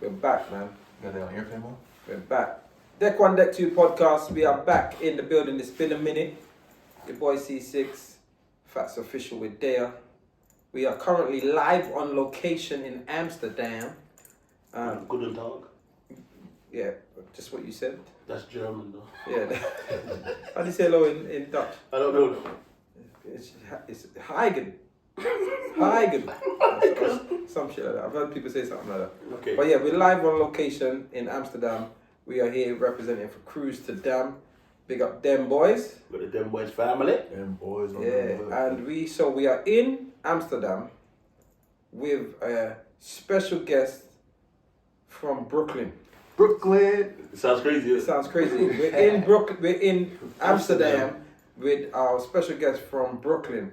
We're back, man. Got that on your film? We're back. Deck 1, Deck 2 podcast. We are back in the building. It's been a minute. Your boy C6. Fats Official with Dea. We are currently live on location in Amsterdam. Good dog. Yeah, just what you said. That's German though. Yeah. How do you say hello in Dutch? I don't know. It's Heigen. Heigen. Some shit like that. I've heard people say something like that. Okay. But yeah, we're live on location in Amsterdam. We are here representing for Cruise to Dam. Big up them boys. With the Dem Boys family. Them boys. Yeah, and we are in Amsterdam with a special guest from Brooklyn. Brooklyn. It sounds crazy. It sounds crazy. We're in Brooklyn. We're in Amsterdam with our special guest from Brooklyn.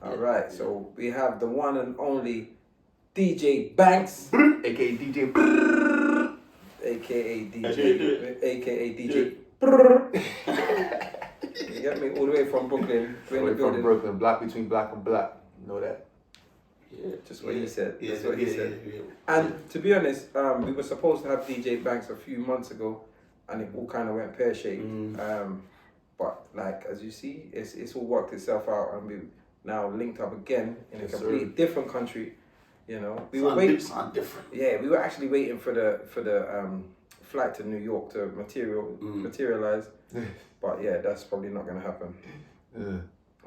All right, so we have the one and only DJ Bvnks, AKA DJ. aka DJ, aka DJ. You get me? All the way from Brooklyn. We're in the From building. Brooklyn, black between black and black. You know that? Yeah. Just what he said. Yeah, That's what he said. Yeah. And to be honest, we were supposed to have DJ Bvnks a few months ago, and it all kind of went pear-shaped. But like as you see, it's all worked itself out, and we now linked up again in a completely different country. You know, we were waiting. Sound different. Yeah, we were actually waiting for the flight to New York to materialize. But yeah, that's probably not gonna happen. Yeah.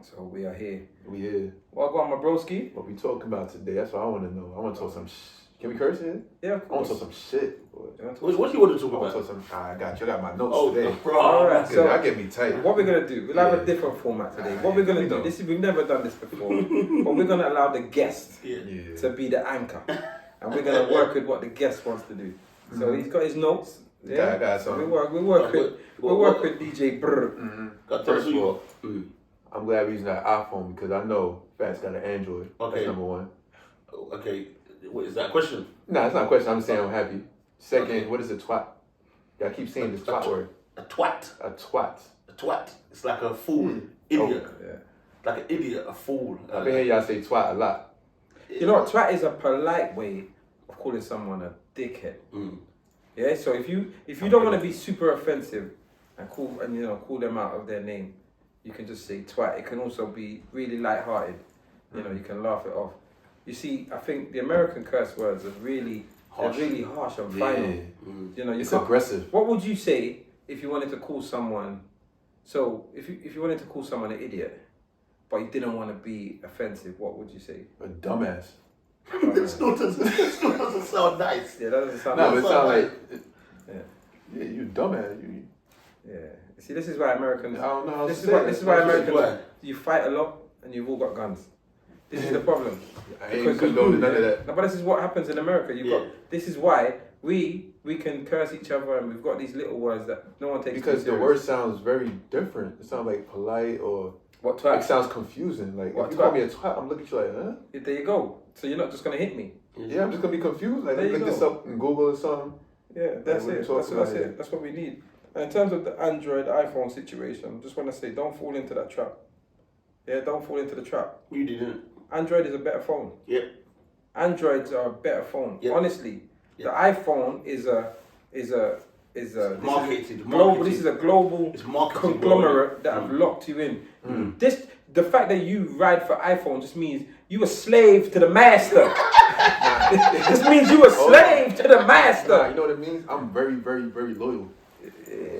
So we are here. We here. Welcome, my broski. What we talking about today? That's what I want to know. I want to talk some Can we curse here? Yeah, of I want course. to talk some shit, boy. What do you want to talk I want about? to talk some... I got you. I got my notes today. bro. All right, So so I get me tight. what we're gonna do? We'll have a different format today. What we're gonna do? This is we've never done this before, but we're gonna allow the guest Yeah. to be the anchor, and we're gonna work with what the guest wants to do. So he's got his notes. Yeah, I got some. We work with DJ Brr. Got to First of all, you. I'm glad we're using that iPhone because I know Fats got an Android. Okay. That's number one. Okay. What is that a question? No, it's not a question. I'm just saying I'm happy. Second, what is a twat? Y'all keep saying this twat word. A twat. A twat. A twat. It's like a fool. Idiot. Yeah. Like an idiot. A fool. I've been hearing y'all say twat a lot. You know what? Twat is a polite way of calling someone a dickhead. Yeah. So if you don't want to be super offensive and call them out of their name, you can just say twat. It can also be really light-hearted. You know, you can laugh it off. You see, I think the American curse words are really harsh and final. You know, It's aggressive. What would you say if you wanted to call someone? So if you wanted to call someone an idiot, but you didn't want to be offensive, what would you say? A dumbass. It still doesn't sound nice. Yeah, that doesn't sound. No, nice. it sounds like. Yeah. You dumbass. Yeah. See, this is why Americans. I don't know how to This say it. is why Americans. Why? You fight a lot and you've all got guns. This is the problem. I ain't condoning none of that. No, but this is what happens in America. This is why we can curse each other and we've got these little words that no one takes. Because too the serious. word sounds very different. It sounds like polite or. What It twat? sounds confusing. Like What if you call twat? me a twat, I'm looking at you like, huh? Yeah, there you go. So you're not just gonna hit me. Yeah, I'm just gonna be confused. Like There you look this go. up in Google or something. Yeah, that's what it. you talking That's about it. here? That's what we need. And in terms of the Android iPhone situation, just want to say, don't fall into that trap. Yeah, don't fall into the trap. You didn't. Android is a better phone. Yep. Androids are a better phone. Yep. Honestly, Yep. the iPhone is a Marketed. global. This is a global It's marketed, conglomerate that have locked you in. The fact that you ride for iPhone just means you a slave to the master. This means you a slave to the Nah, master. you know what it means? I'm very, very, very loyal.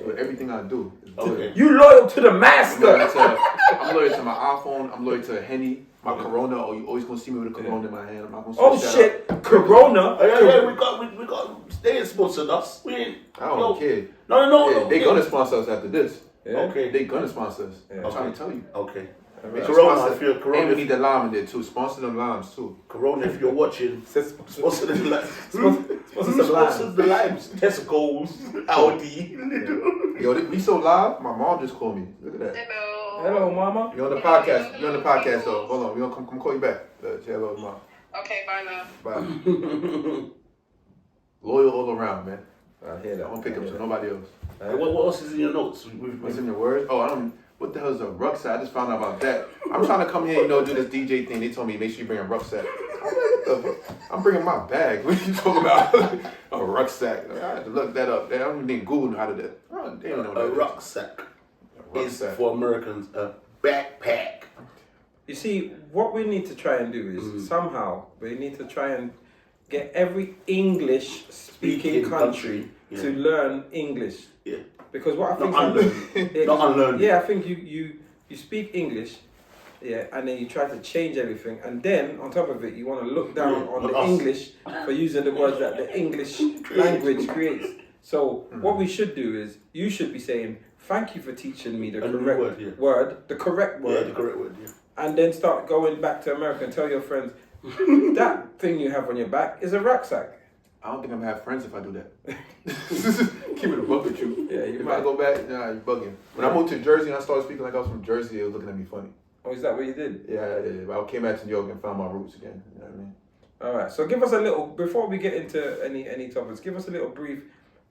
With everything I do. Okay. You loyal to the I'm master. loyal to my iPhone. I'm loyal to Henny, my Corona. Or you always gonna see me with a Corona in my hand. I'm not gonna. Oh switch that shit, Corona. Yeah, we got. They ain't sponsored us. We ain't. up. I don't care. No. Yeah, they gonna sponsor us after this. Yeah. Okay. They gonna sponsor us. Yeah. I'm trying to tell you. Okay. Make Corona, sponsor- if you're Corona, And we need the lime in there too. Sponsor them limes too. Corona, if you're watching, sponsor the limes. Sponsor the limes. Tesco's, Audi. Yo, we so live. My mom just called me. Look at that. Hello, mama. You're on the podcast. You're on the podcast though. Hold on. We gonna come call you back. Say hello, mom. Okay, bye now. Bye. Loyal all around, man. I hear that. I don't pick up to nobody else. What else is in your notes? What's in your words? Oh, I don't. What the hell is a rucksack? I just found out about that. I'm trying to come here, do this DJ thing. They told me make sure you bring a rucksack. I'm like, what the fuck? I'm bringing my bag. What are you talking about? A rucksack. I had to look that up. I don't even think Google knew how to do that. Oh, they don't know A that. rucksack is rucksack. for Americans a backpack. You see, what we need to try and do is somehow we need to try and get every English speaking country to learn English. Yeah. Because what I think Not unlearn. Yeah, I think you speak English, yeah, and then you try to change everything, and then on top of it, you want to look down on the English for using the words that the English language creates. So what we should do is you should be saying, "Thank you for teaching me the correct word, the correct word." Yeah, the correct word. Yeah. And then start going back to America and tell your friends, that thing you have on your back is a rucksack. I don't think I'm gonna have friends if I do that. Keep it a buck with you. Yeah, you if might. I go back, nah, you bugging. When I moved to Jersey and I started speaking like I was from Jersey, they was looking at me funny. Oh, is that what you did? Yeah. I came back to New York and found my roots again. You know what I mean? All right. So give us a little, before we get into any topics, give us a little brief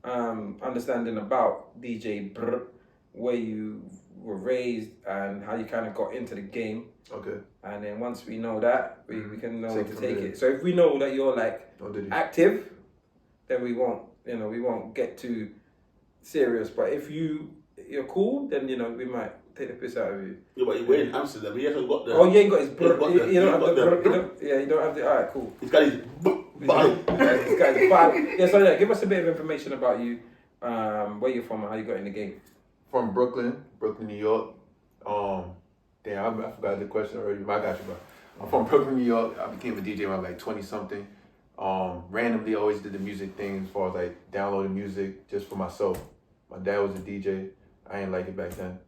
understanding about DJ Brr, where you were raised and how you kind of got into the game. Okay. And then once we know that, we can know Take to it take from it. So if we know that you're like did he? active, then we won't get too serious. But if you're cool, then we might take the piss out of you. Yeah, but we're in Amsterdam. He hasn't got the. Oh, you ain't got his brr. You don't have the brr. brr. Yeah, you don't have the. All right, cool. He's got his. This guy's bad. Yeah, so give us a bit of information about you, where you're from and how you got in the game. From Brooklyn, New York. Damn, I forgot the question already. But I got you, bro. I'm from Brooklyn, New York. I became a DJ when I was like 20 something. Randomly, I always did the music thing as far as like downloading music just for myself. My dad was a DJ. I didn't like it back then.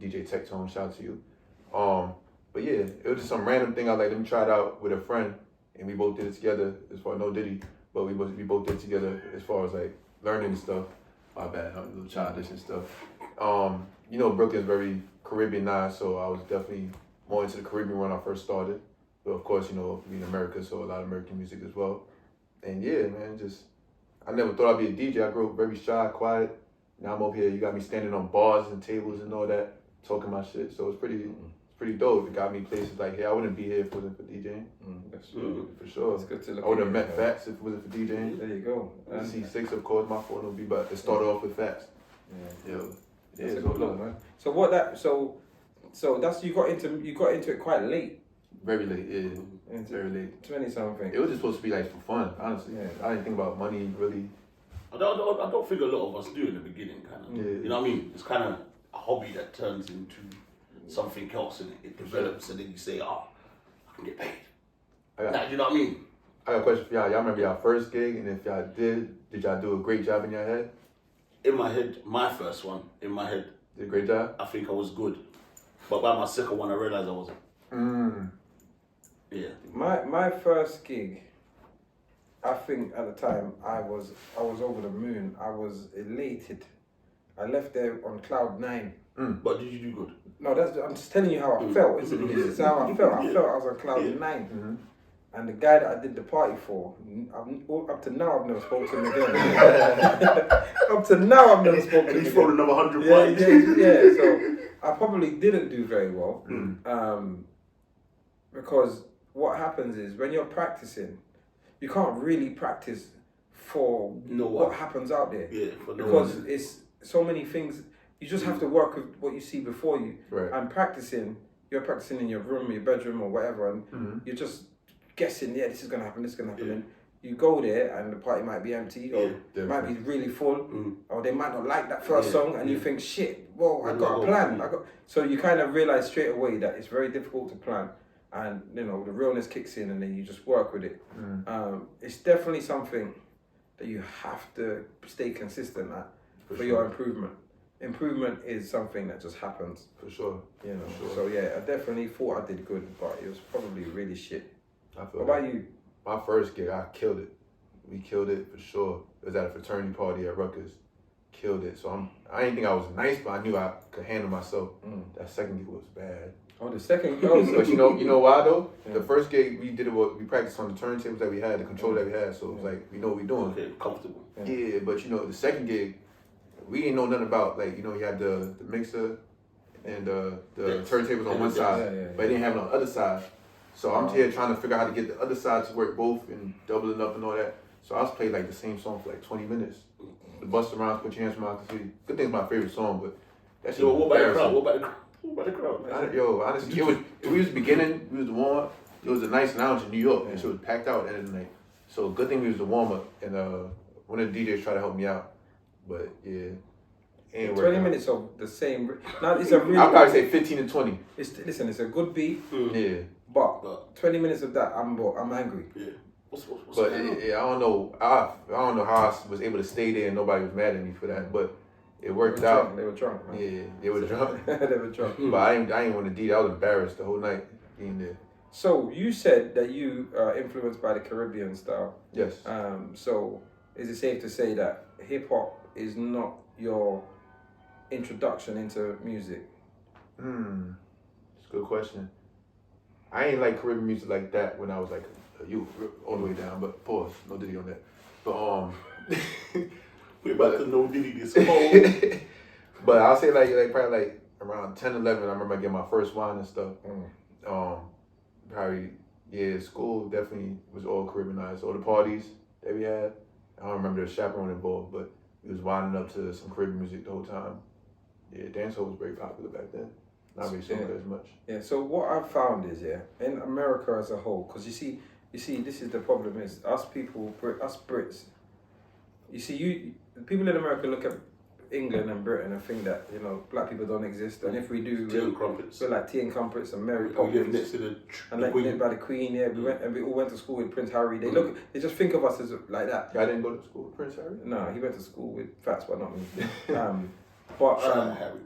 DJ Tech Tone, shout out to you. But yeah, it was just some random thing. I was like, let me try it out with a friend, and we both did it together. As far as no Diddy, but we both did it together as far as like learning and stuff. My bad, I'm a little childish and stuff. Brooklyn's very Caribbeanized, so I was definitely more into the Caribbean when I first started. But of course, we in America, so a lot of American music as well. And yeah, man, I never thought I'd be a DJ. I grew up very shy, quiet. Now I'm over here, you got me standing on bars and tables and all that, talking my shit. So it's pretty dope. It got me places like, hey, I wouldn't be here if it wasn't for DJing. That's true. For sure. It's good to look I would have at met you, Fats if it wasn't for DJing. There you go. C6, of course, my phone would be, but it started off with Fats. Yeah. Yeah, That's a good look, man. So that's you got into it quite late. Very late, yeah. Very late. 20 something. It was just supposed to be like for fun, honestly. Yeah. I didn't think about money really. I don't think a lot of us do in the beginning, kind of. Yeah. You know what I mean? It's kind of a hobby that turns into something else, and it develops, and then you say, "Oh, I can get paid." You know what I mean? I got a question for y'all. Y'all remember y'all first gig, and if y'all did y'all do a great job in your head? In my head, my first one, did a great job? I think I was good. But by my second one, I realized I wasn't. Yeah. My first gig, I think at the time I was over the moon. I was elated. I left there on cloud 9. But did you do good? No, I'm just telling you how I felt. This is how I felt. I felt I was on cloud 9. And the guy that I did the party for, up to now I've never spoken to him again. Up to now I've never spoken to him. He's thrown another 100 points. Yeah. So I probably didn't do very well. Because what happens is when you're practicing, you can't really practice for what happens out there. Yeah, because it's so many things. You just have to work with what you see before you. Right. And practicing, you're practicing in your room, your bedroom, or whatever, and you're just guessing. Yeah, this is gonna happen. This is gonna happen. And you go there, and the party might be empty, or it might be really full, or they might not like that first song, and you think, shit. Whoa, I got a plan. So you kind of realize straight away that it's very difficult to plan. And the realness kicks in, and then you just work with it. It's definitely something that you have to stay consistent at for your improvement. Improvement is something that just happens. For sure. So yeah, I definitely thought I did good, but it was probably really shit. I feel what about you? My first gig, I killed it. We killed it for sure. It was at a fraternity party at Rutgers. Killed it. So I didn't think I was nice, but I knew I could handle myself. That second gig was bad. Oh, the second gig. But you know why though? Yeah. The first gig we did we practiced on the turntables that we had, the control that we had. So it was like we know what we're doing. Okay, comfortable. Yeah, but the second gig, we didn't know nothing about you had the mixer and the turntables on one side, but it didn't have it on the other side. So I'm here trying to figure out how to get the other side to work both and doubling up and all that. So I was playing like the same song for like 20 minutes. The Bust Around, Put Your Hands Around the City. Good Thing's my favorite song, but that shit. Yo, was what about the crowd? embarrassing. What about the crowd, man? Yo, honestly, we was the beginning, we was the warm up. It was a nice lounge in New York, and so it was packed out at the end of the night. So good thing we was the warm up, and one of the DJs tried to help me out, but yeah, ain't 20 minutes of the same. Now it's a really. I'll probably say 15 to 20. Listen, it's a good beat. Yeah, but 20 minutes of that, I'm angry. Yeah. What's but I don't know. I don't know how I was able to stay there and nobody was mad at me for that, but it worked out. They were drunk, man. Yeah, they were drunk. They were drunk. But I ain't want to D. I was embarrassed the whole night being there. So you said that you are influenced by the Caribbean style. Yes. So is it safe to say that hip hop is not your introduction into music? It's a good question. I ain't like Caribbean music like that when I was like you all the way down, but pause, no Diddy on that. But we about to know Diddy this whole. But I'll say like probably like around 10, 11, I remember getting my first wine and stuff. Probably school definitely was all Caribbeanized. All the parties that we had, I don't remember the chaperone involved, but we was winding up to some Caribbean music the whole time. Yeah, dancehall was very popular back then. Not really seen it as much. Yeah. So what I've found is in America as a whole, because you see, this is the problem is us Brits. You see, people in America look at England and Britain and think that black people don't exist, and if we do, tea and crumpets. We're like tea and crumpets and Mary We Poppins. live next to the Queen. Lived by the Queen. Yeah, we all went to school with Prince Harry. They just think of us as like that. I didn't go to school with Prince Harry. No, he went to school with Fats, but not me. Harry.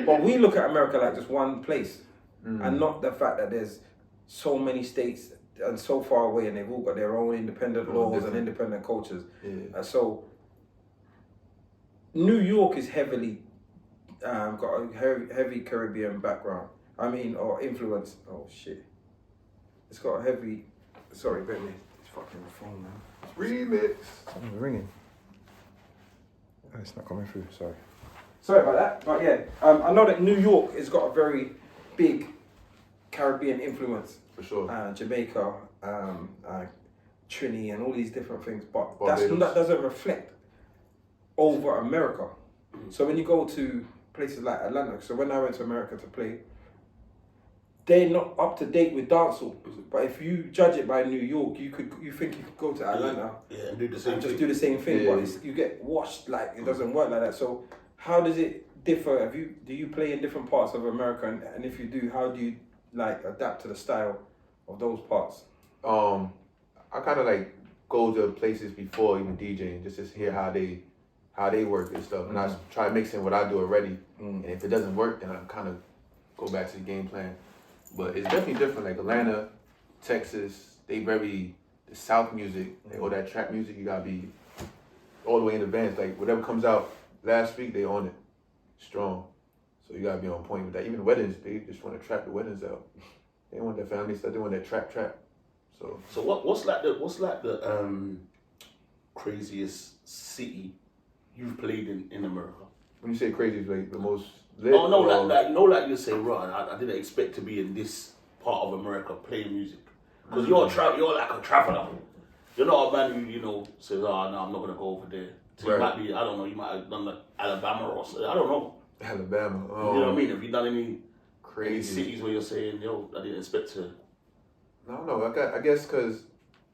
But we look at America like just one place, and not the fact that there's so many states and so far away, and they've all got their own independent laws and independent cultures. Yeah. So New York is heavily got a heavy Caribbean background. Or influence. Oh shit! It's got a heavy. Sorry, bear me. It's fucking phone now. Remix. Something's ringing. Oh, it's not coming through. Sorry about that. But yeah, I know that New York has got a very big Caribbean influence. For sure. Jamaica, Trini, and all these different things. But Barbados. that doesn't reflect over America. So when you go to places like Atlanta, so when I went to America to play, they're not up to date with dancehall. But if you judge it by New York, you think you could go to Atlanta and do the same and thing. just do the same thing, Yeah. but you get washed, like it doesn't work like that. So how does it differ? Do you play in different parts of America, and if you do, how do you like adapt to the style of those parts? I kind of like go to places before even DJing just to hear how they work and stuff, and I try to mix in what I do already. And if it doesn't work, then I kind of go back to the game plan. But it's definitely different. Like Atlanta, Texas, the South music, like all that trap music, you gotta be all the way in advance. Like whatever comes out last week, they on it strong. So you gotta be on point with that. Even weddings, they just want to trap the weddings out. They want that family stuff. They want that trap. So what's the craziest city you've played in America? when you say crazy, it's like the most lit. Oh no, like you say, Ron. I didn't expect to be in this part of America playing music because you're like a traveler. You're not a man who says, "Oh no, I'm not gonna go over there." So you might be, I don't know, you might have done like Alabama or something. I don't know. Alabama. You know what I mean? Have you done any crazy cities where you're saying, "Yo, I didn't expect to"? No. I guess because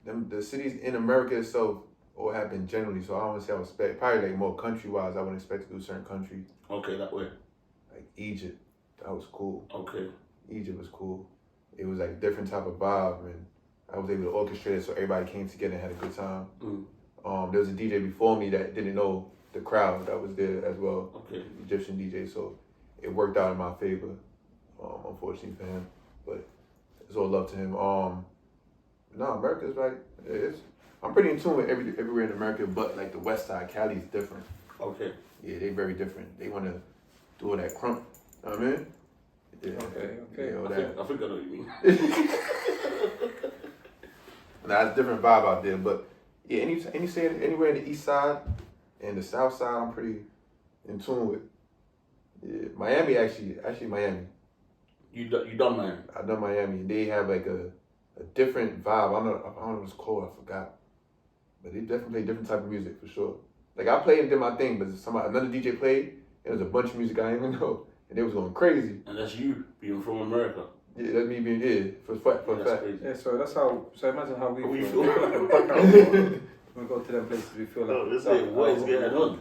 the cities in America itself all happen generally, so I don't want to say I would expect, probably like more country-wise, I wouldn't expect to do certain country. Okay, that way. Like Egypt, that was cool. Okay. Egypt was cool. It was like a different type of vibe, and I was able to orchestrate it so everybody came together and had a good time. There was a DJ before me that didn't know the crowd that was there as well. Okay. Egyptian DJ, so it worked out in my favor, unfortunately for him. But it's all love to him. America's like, I'm pretty in tune with everywhere in America, but like the West Side, Cali's different. Okay. Yeah, they very different. They want to do all that crump. You know what I mean? Yeah. Okay. Yeah, all I that. think I know what you mean. Nah, it's a different vibe out there, but yeah, any say anywhere in the East Side and the South Side, I'm pretty in tune with. Yeah, Miami actually Miami. You done Miami? I done Miami. They have like a different vibe. I don't know what it's called. I forgot. But they definitely play different type of music for sure. Like I played and did my thing, but another DJ played, and there was a bunch of music I didn't even know, and they was going crazy. And that's you being from America. Yeah, that's me being for fact. Crazy. Yeah, so that's how. So imagine how we We feel. feel. We feel like a back out. When we go to them places, we feel like. No, let's say what is going on.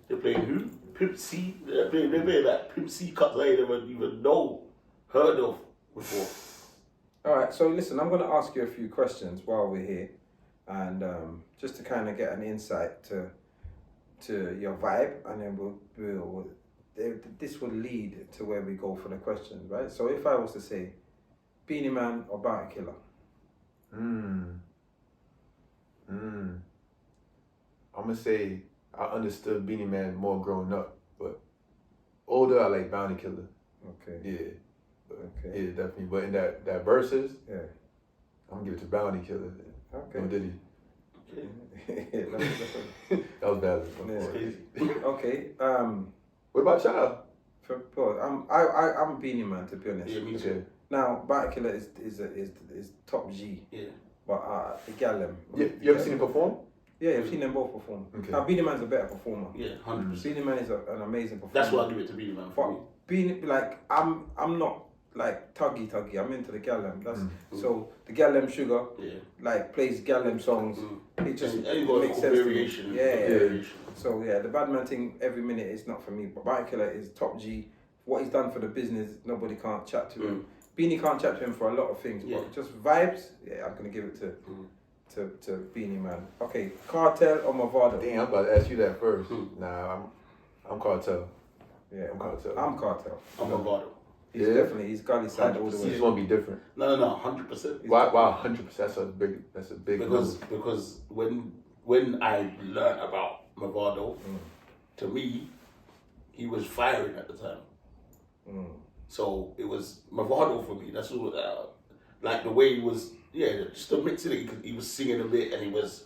They're playing who? Pimp C. They're playing like Pimp C cuts I never even heard of before. All right, so listen, I'm going to ask you a few questions while we're here, and just to kind of get an insight to your vibe, and then this will lead to where we go for the questions, right? So if I was to say, Beanie Man or Bounty Killer? I'm gonna say I understood Beanie Man more growing up, but older I like Bounty Killer. Okay. Yeah. Okay. Yeah, definitely. But in that verses, Yeah. I'm gonna give it to Bounty Killer. Okay. No Diddy. Yeah, That was bad. That's crazy. okay. What about y'all? I'm Beanie Man, to be honest. Yeah, me too. Okay. Now, Bounty Killer is top G. Yeah. But the gal them. Yeah, you ever seen him perform? Yeah, I've seen them both perform. Okay. Now, Beanie Man's a better performer. Yeah, 100%. Beanie Man is an amazing performer. That's why I give it to Beanie Man for me. But Beanie, like, I'm not like tuggy. I'm into the gal them. That's so the gal them Sugar. Yeah. Like plays gal them songs. It just And you got makes a sense to me. variation. Yeah. So yeah, the Bad Man thing every minute is not for me. But Bounty Killer is top G. What he's done for the business, nobody can't chat to him. Beanie can't chat to him for a lot of things, but just vibes. Yeah, I'm gonna give it to Beanie Man. Okay, Cartel or Mavado? Damn, I'm about to ask you that first. Nah, I'm Cartel. Yeah, I'm Cartel. I'm Cartel. I'm Mavado. He's gully side all the You way. just want to be different. No, 100%. Why 100%? That's a big Because when I learned about Mavado, to me, he was firing at the time. So it was Mavado for me. That's all. Like the way he was, just a mix of it. He was singing a bit and he was.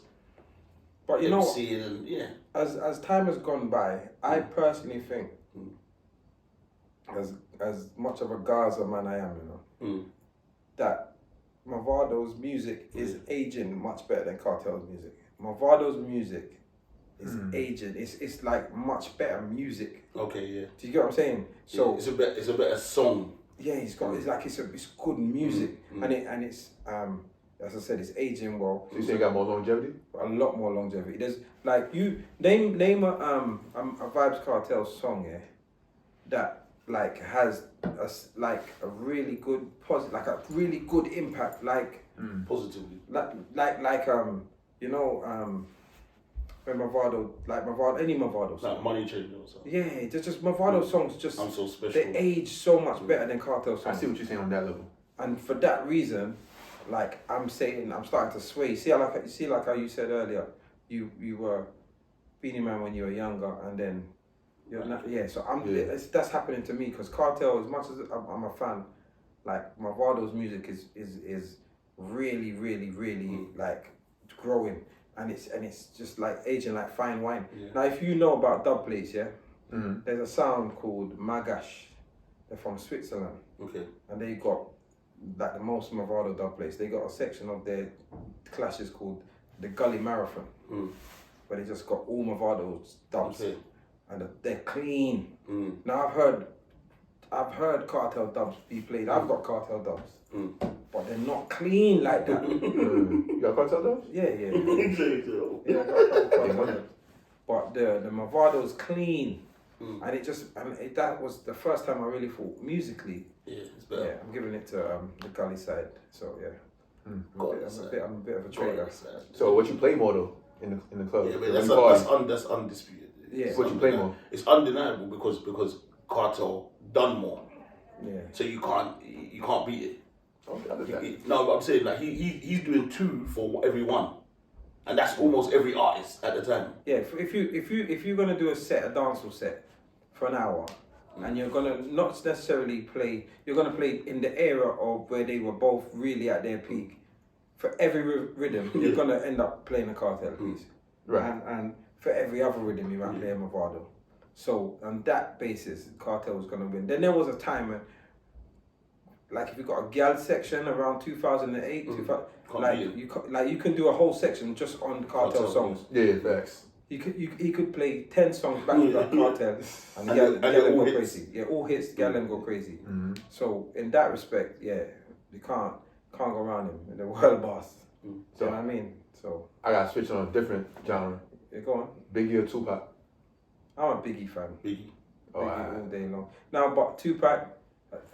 But you know, and, as time has gone by, I personally think, as much of a Gaza man I am, that Mavado's music is aging much better than Cartel's music. Mavado's music is aging. It's like much better music. Okay, yeah. Do you get what I'm saying? So it's a better song. Yeah, it's good music, and it's as I said, it's aging well. So you say it got more longevity? A lot more longevity. There's like you name a Vibes Cartel song, that like has a really good really good impact, Positively. when Mavado, any Mavado song. Like Money Changer or something. Yeah, there's just Mavado songs just I'm so special. they age so much better than Cartel songs. I see what you're saying on that level. And for that reason, like I'm saying, I'm starting to sway. See how you said earlier, you were Beanie Man when you were younger, and then you're not. Yeah, so that's happening to me because Cartel, as much as I'm a fan, like Mavado's music is really, really, really like growing, and it's just like aging like fine wine. Yeah. Now, if you know about dub plates, there's a sound called Magash. They're from Switzerland. Okay. And they got like the most Mavado dub plates. They got a section of their clashes called the Gully Marathon, where they just got all Mavado's dubs, and they're clean. Now I've heard Cartel dubs be played. I've got Cartel dubs, but they're not clean like that. You got Cartel dubs? Yeah, I got Cartel dubs. But the Mavado's clean. And that was the first time I really thought musically. Yeah, it's better. Yeah, I'm giving it to the gully side. So yeah, I'm a bit of a traitor. So what you play more though in the club? Yeah, but that's undisputed. Yeah. What you play more? It's undeniable because Cartel done more. Yeah. So you can't beat it. Okay, No, but I'm saying like he's doing 2 for every one, and that's almost every artist at the time. Yeah. If you're gonna do a dancehall set for an hour, and you're gonna not necessarily play, you're gonna play in the era of where they were both really at their peak. For every rhythm, you're gonna end up playing a Cartel piece, right? And for every other rhythm, you might play a Mavado. So on that basis, Cartel was gonna win. Then there was a time when, like if you got a gal section around 2008, 2000, like you can do a whole section just on the Cartel songs. Yeah, facts. He could play 10 songs back to back Cartel, and the gal go crazy. Yeah, all hits, the gal go crazy. So in that respect, yeah, you can't go around him in the world boss. So you know what I mean? So I gotta switch on a different genre. Yeah, go on. Biggie or Tupac? I'm a Biggie fan. Biggie. Biggie all day long. Now, but Tupac,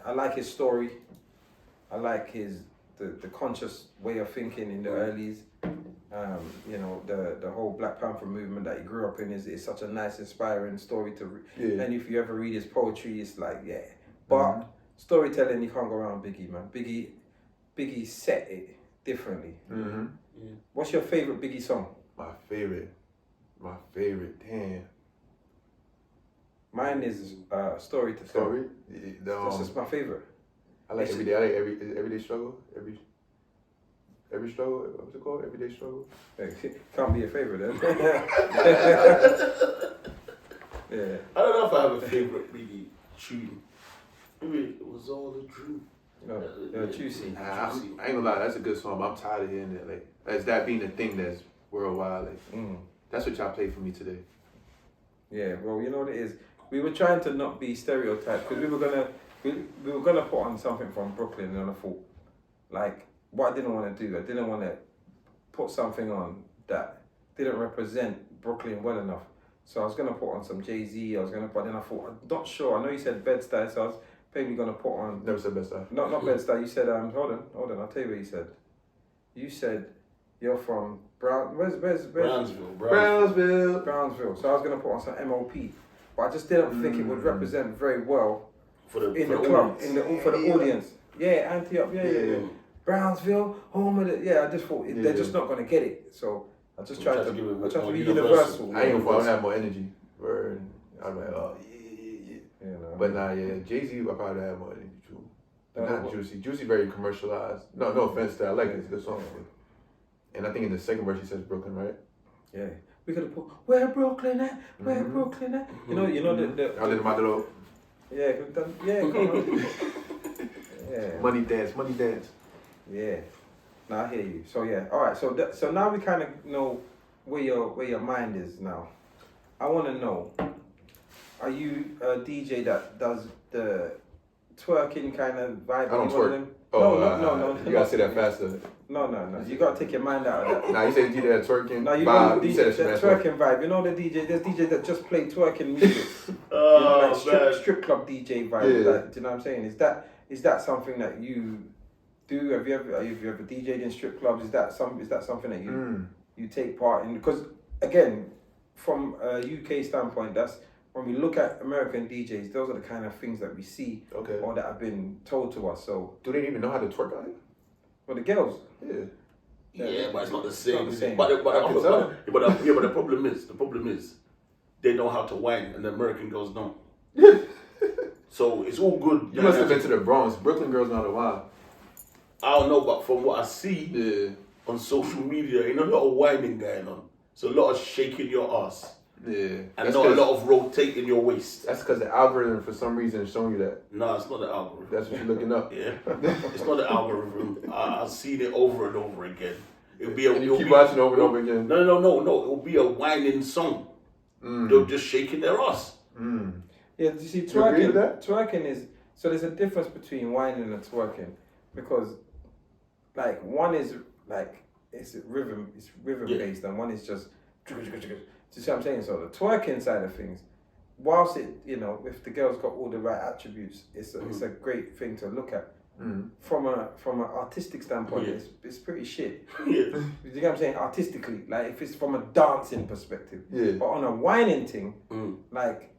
I like his story. I like the conscious way of thinking in the earlys. You know, the whole Black Panther movement that he grew up in is such a nice, inspiring story to read. Yeah. And if you ever read his poetry, it's like, yeah. But storytelling, you can't go around Biggie, man. Biggie set it differently. Yeah. What's your favorite Biggie song? My favorite, damn. Mine is Story to Tell. Story? That's just my favorite. I like Everyday. I like Everyday Struggle. Every struggle. What's it called? Everyday Struggle. Can't be a favorite then. Yeah. I don't know if I have a favorite Biggie tune. Maybe it was all a dream. No, Juicy. I ain't gonna lie, that's a good song. But I'm tired of hearing it. Like, as that being the thing that's worldwide. Like, that's what y'all played for me today. Yeah. Well, you know what it is. We were trying to not be stereotyped because we were gonna put on something from Brooklyn, and I thought, like, what I didn't want to do, I didn't want to put something on that didn't represent Brooklyn well enough. So I was gonna put on some Jay-Z. But then I thought, I'm not sure. I know you said Bed-Stuy, so I was maybe gonna put on. Never said Bed-Stuy. Not Bed-Stuy. You said hold on. I'll tell you what you said. You said you're from Brownsville. So I was gonna put on some MOP, but I just didn't think it would represent very well for the club, for the audience. Yeah, Antioch. Yeah. Brownsville, home of the. Yeah, I just thought they're just not gonna get it. So I just tried to be universal. I ain't gonna have more energy. I'm like, oh yeah. You know. But nah, yeah, Jay-Z, I probably have more energy too. Not Juicy. Juicy very commercialized. No offense to that. I like it. It's a good song. And I think in the second verse he says Brooklyn, right? Yeah. We could have put where Brooklyn at? Where Brooklyn at? You know the I did my little. Yeah, come on. Yeah. Money dance. Yeah. Now I hear you. So yeah. All right. So now we kind of know where your mind is now. I want to know. Are you a DJ that does the twerking kind of vibe? I don't twerk. No. You gotta say that faster. No. You gotta take your mind out of that. Nah, you said you did that twerking. No, you vibe. You said that twerking vibe. You know the DJ. There's DJs that just play twerking music. Strip club DJ vibe. Yeah. Like, do you know what I'm saying? Is that something that you do? Have you ever DJed in strip clubs? Is that something that you take part in? Because again, from a UK standpoint, that's when we look at American DJs, those are the kind of things that we see or that have been told to us. So do they even know how to twerk on it? Well, the girls. Yeah, but it's not the same. Not the same. But the problem is, they know how to whine, and the American girls don't. So it's all good. You must have been to the Bronx. Brooklyn girls know how to whine. I don't know, but from what I see on social media, ain't a lot of whining going on. It's a lot of shaking your ass. Yeah. And not a lot of rotating your waist. That's because the algorithm, for some reason, is showing you that. No, it's not the algorithm. That's what you're looking up. Yeah. It's not the algorithm. I've seen it over and over again. It'll be and you keep watching over and over again. No. It'll be a whining song. They're just shaking their ass. Yeah, you see, twerking is... So there's a difference between whining and twerking. Because, like, one is, like, it's rhythm based, and one is just... Do you see what I'm saying? So the twerking side of things, whilst it, if the girl's got all the right attributes, it's a great thing to look at. From an artistic standpoint, it's pretty shit. Yeah. You know what I'm saying? Artistically, like if it's from a dancing perspective. Yeah. But on a whining thing, like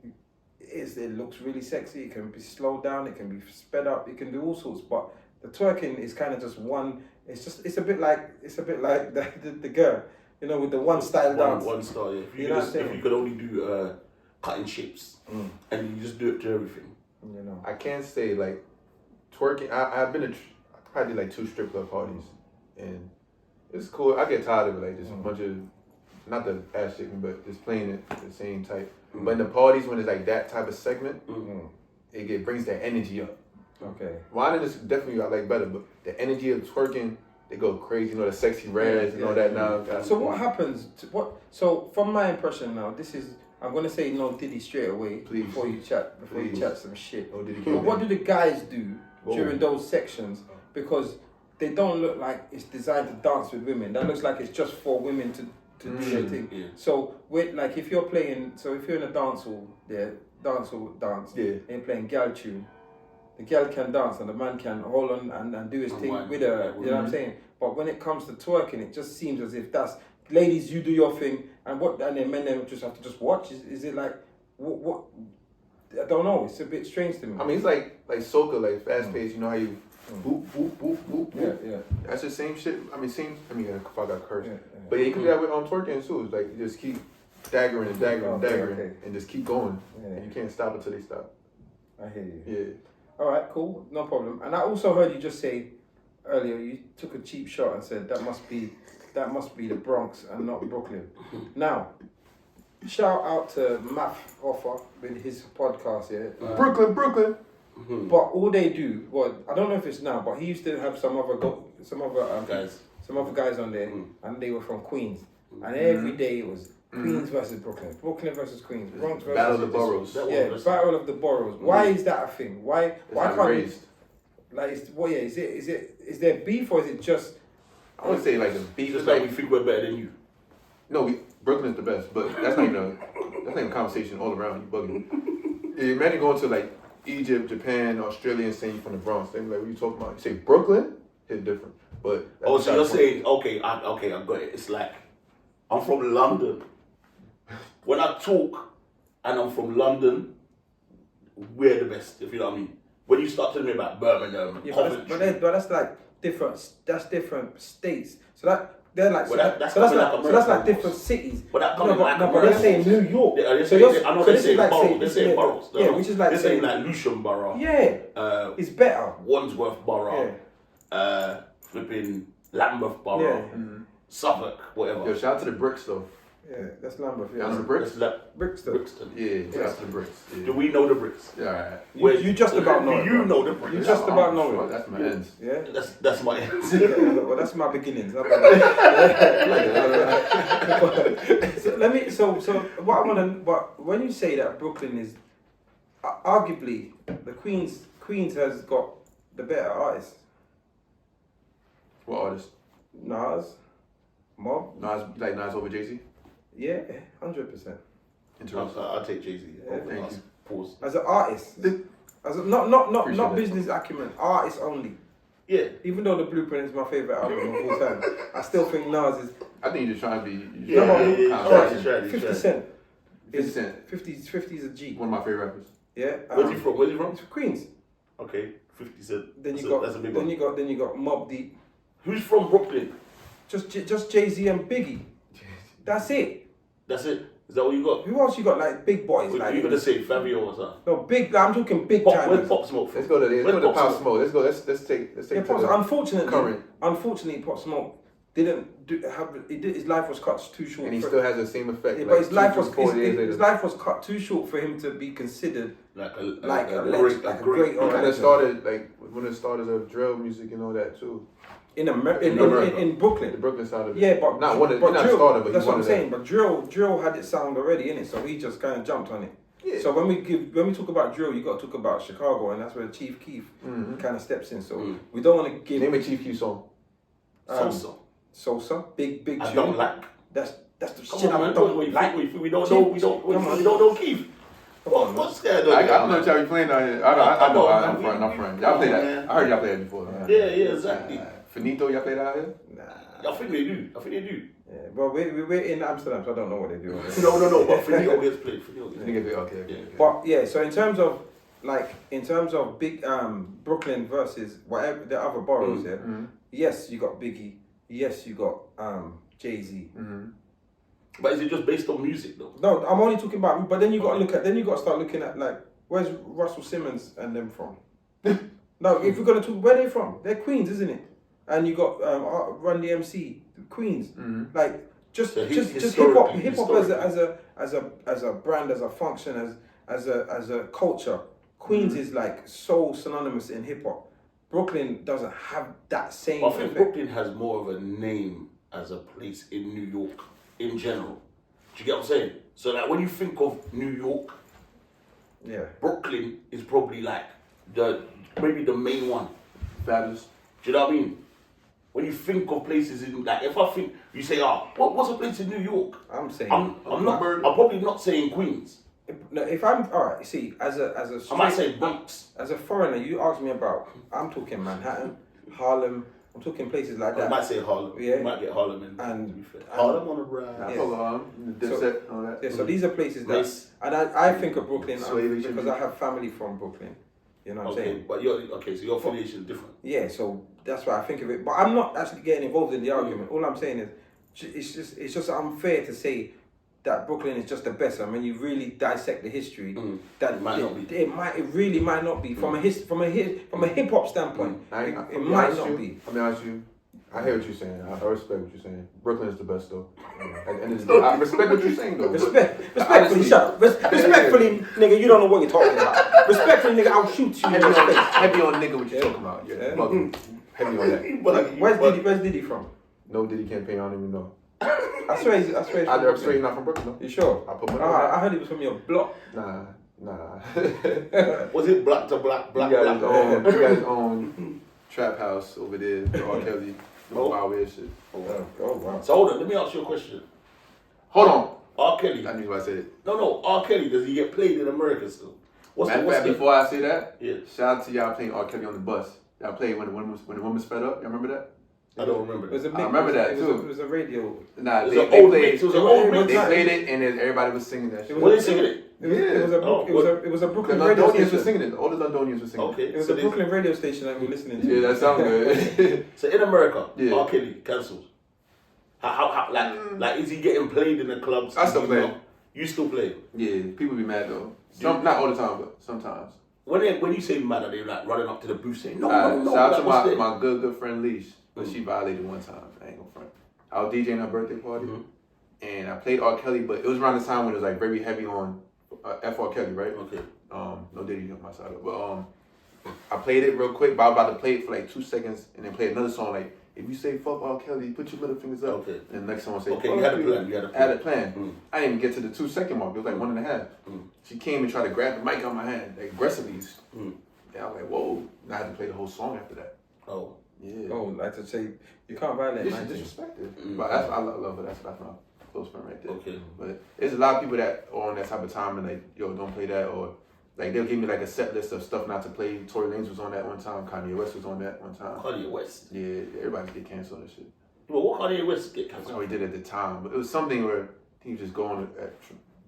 it looks really sexy. It can be slowed down. It can be sped up. It can do all sorts. But the twerking is kind of just one. It's a bit like the girl. With the one style dance. One style, yeah. If you could only do cutting shapes and you just do it to everything. I can't say like twerking. I've been I did like 2 strip club parties and it's cool. I get tired of it, like just a bunch of, not the ass shaking, but just playing it the same type. But in the parties when it's like that type of segment, it brings that energy up. Okay. Whining is definitely I like better, but the energy of twerking, they go crazy. You know, the sexy rads and all that now. So what happens? So from my impression now, this is I'm gonna say no Diddy straight away. Please. Before you chat some shit. Oh, Diddy. But what do the guys do Whoa. during those sections? Because they don't look like it's designed to dance with women. That looks like it's just for women to do their thing. Yeah. So with like if you're playing, so if you're in a dance hall, dance, Yeah. and you're playing gal tune, the girl can dance and the man can hold on and do his thing with her. You know what I'm saying? But when it comes to twerking, it just seems as if that's ladies, you do your thing, and then men then just have to just watch. Is it like what? I don't know. It's a bit strange to me. I mean, it's like soca, like fast paced. You know how you boop boop boop boop boop. Yeah. That's the same shit. I mean, if I got cursed, Yeah. but yeah, you can do that with twerking too. It's like you just keep daggering and daggering and daggering, Okay. and just keep going, Yeah. and you can't stop until they stop. I hear you. Yeah. All right, cool, no problem. And I also heard you just say earlier you took a cheap shot and said that must be the Bronx and not Brooklyn. Now, shout out to Math Hoffa with his podcast here. Brooklyn. But all they do, well, I don't know if it's now, but he used to have some other guys on there, and they were from Queens, and every day it was Queens versus Brooklyn versus Queens, Bronx versus Battle of the Boroughs. Battle of the Boroughs. Why is that a thing? Why can't raised? like is there beef or is it just? I wouldn't say like a beef. Just like we think we're better than you. No, Brooklyn's the best, but that's not even a conversation all around. You bugging. Yeah, imagine going to like Egypt, Japan, Australia, and saying you from the Bronx. They be like, what are you talking about? You say Brooklyn, hit different. But so you're saying okay, I got it. It's like I'm from London. When I talk and I'm from London, we're the best. If you know what I mean. When you start telling me about Birmingham, but that's like different. That's different states. So that. They're like, that's like different cities. But that comes but they're saying New York. I know they're saying boroughs. They're saying boroughs. Yeah, which is like they're saying like Lewisham Borough. Yeah, it's better. Wandsworth Borough. Yeah. Flipping Lambeth Borough. Yeah. Suffolk, whatever. Yo, shout out to the Bricks though. Yeah, that's Lambeth. Y'all know the Bricks? Brixton. Yeah, shout out to the Bricks. Yeah. Do we know the Bricks? Yeah, alright. You just about know it. You know the Bricks. You just about know it. That's my ends. Yeah. That's my ends. Well, that's my beginnings. So what I want to. But when you say that Brooklyn is arguably the Queens has got the better artists. What artist? Nas, Mob. Nas over Jay-Z? Yeah, 100%. Interesting. I'll take Jay-Z. Thank you. Pause. As an artist, not business acumen, artist only. Yeah. Even though The Blueprint is my favorite album of all time, I still think Nas is. I think you're just trying to be. Yeah. 50 Cent. 50 Cent. 50 is a G. One of my favorite rappers. Yeah. Where's he from? It's Queens. Okay, 50 Cent. Then That's a big one. then you got Mobb Deep. Who's from Brooklyn? Just Jay-Z and Biggie. That's it. That's it. Is that what you got? Who else you got? Like big boys. Are like you gonna say Fabio or something? no big. I'm talking big Where's time. Pop Smoke from? Let's go to Pop Smoke. Let's take Yeah, current. Unfortunately, Pop Smoke didn't have. His life was cut too short. And he still has the same effect. Yeah, like but his life was 4 years later. his life was cut too short for him to be considered like a great. He kind of started like one of the starters of drill music and all that too. In Brooklyn. The Brooklyn side of it. Yeah, but not one of but not drill, starter, but that's he's what one I'm of saying. them. But drill had its sound already in it, so he just kind of jumped on it. Yeah. So when we talk about drill, you got to talk about Chicago, and that's where Chief Keef kind of steps in. So we don't want to give Name a Chief Keef song. Sosa, big I tune. don't like. That's the Come shit on, I man. don't like. We don't know Keith. What's that? I don't know what y'all be playing down here. I know. I'm front. Y'all play that. I heard y'all play that before. Yeah, exactly. Finito, y'all play that out here? Nah. I think they do. Yeah, well, we're in Amsterdam, so I don't know what they do. No. But Finito gets played. Okay. But yeah, so in terms of big Brooklyn versus whatever the other boroughs, yes, you got Biggie. Yes, you got Jay-Z. But is it just based on music though? No, I'm only talking about. But then you got to start looking at like where's Russell Simmons and them from? No, if we're gonna talk, where are they from? They're Queens, isn't it? And you got Run DMC, Queens. Like just hip hop as a brand, as a function, as a culture Queens is like so synonymous in hip hop. Brooklyn doesn't have that same. I think effect. Brooklyn has more of a name as a place in New York in general. Do you get what I'm saying? So like when you think of New York, Yeah. Brooklyn is probably like maybe the main one. Fabulous. Do you know what I mean? When you think of places in like, if I think you say, what's a place in New York? I'm saying. I'm probably not saying Queens. If I'm alright, see, as a I might say Bronx. as a foreigner, you ask me about. I'm talking Manhattan, Harlem. I'm talking places like I that. might say Harlem. Yeah. You might get Harlem in. And- to be fair. Harlem on the ride. I Yeah. fuck with Harlem, Dipset, all that. Yeah, so these are places that, Nice. and I think of Brooklyn Sway because I have family from Brooklyn. You know what I'm Okay, saying? but so your affiliation is different. Yeah, so that's why I think of it. But I'm not actually getting involved in the argument. All I'm saying is, it's just unfair to say that Brooklyn is just the best. And when you really dissect the history, that It might not be. It really might not be from a hip hop standpoint. It might not be. I'll be honest with you. I hear what you're saying. I respect what you're saying. Brooklyn is the best though. At the end of the day, I respect what you're saying though. Respectfully, Honestly. shut up. Respectfully, nigga, you don't know what you're talking about. Respectfully, nigga, I'll shoot you in Heavy your on, face. heavy on nigga, what you talking about? Yeah, Yeah. bugging. Heavy on that. Where's Diddy from? No Diddy campaign. I don't even know. I swear he's I'm from straight Brooklyn. not from Brooklyn. No. You sure? I put money on that. I heard he was from your block. Nah. Was it black to black, black, He got black? his own trap house over there. with R. Kelly. Wild weird shit. Oh wow. So hold on, let me ask you a question. Hold on. R. Kelly. I knew what I said. No, R. Kelly, does he get played in America still? Matter of fact, before I say that, Yeah. shout out to y'all playing R. Kelly on the bus. Y'all played when the woman was fed up. Y'all remember that? I don't remember It was a that. mix. I remember that, It too. was a radio. Nah, It was they an old played. mix. It was an old mix. They played it, and then everybody was singing that shit. Were they singing it? It was a The Brooklyn radio Londonians were station. singing it. All the Londonians were singing it. Okay. It was so a Brooklyn radio station that we were listening to. Yeah, that sounds good. So in America, Yeah. R. Kelly cancelled. How like is he getting played in the clubs? I still play. You still play? Yeah, people be mad though. Not all the time, but sometimes. When you say mad, are they like running up to the booth saying no? Shout out to what's this? my good friend Leash, but she violated one time. I ain't gonna front. I was DJing her birthday party, and I played R. Kelly, but it was around the time when it was like very heavy on F. R. Kelly, right? Okay. No Diddy on my side, but I played it real quick. But I was about to play it for like 2 seconds, and then play another song like, if you say fuck R. Kelly, put your middle fingers up. Okay. And the next song say, Okay, fuck you had a you. plan. I had a plan. I didn't even get to the 2-second mark. It was like 1.5. She came and tried to grab the mic out of my hand, like aggressively. And I was like, whoa. And I had to play the whole song after that. Oh. Yeah. Oh, like to say you can't violate. This man. is disrespected. But I love her. That's my close friend right there. Okay. But there's a lot of people that are on that type of time and like, yo, don't play that, or like they'll give me like a set list of stuff not to play. Tory Lanez was on that one time. Kanye West was on that one time. Kanye West. Yeah, everybody get canceled and shit. Well, what Kanye West get That's cancelled? how he did at the time. But it was something where he was just going at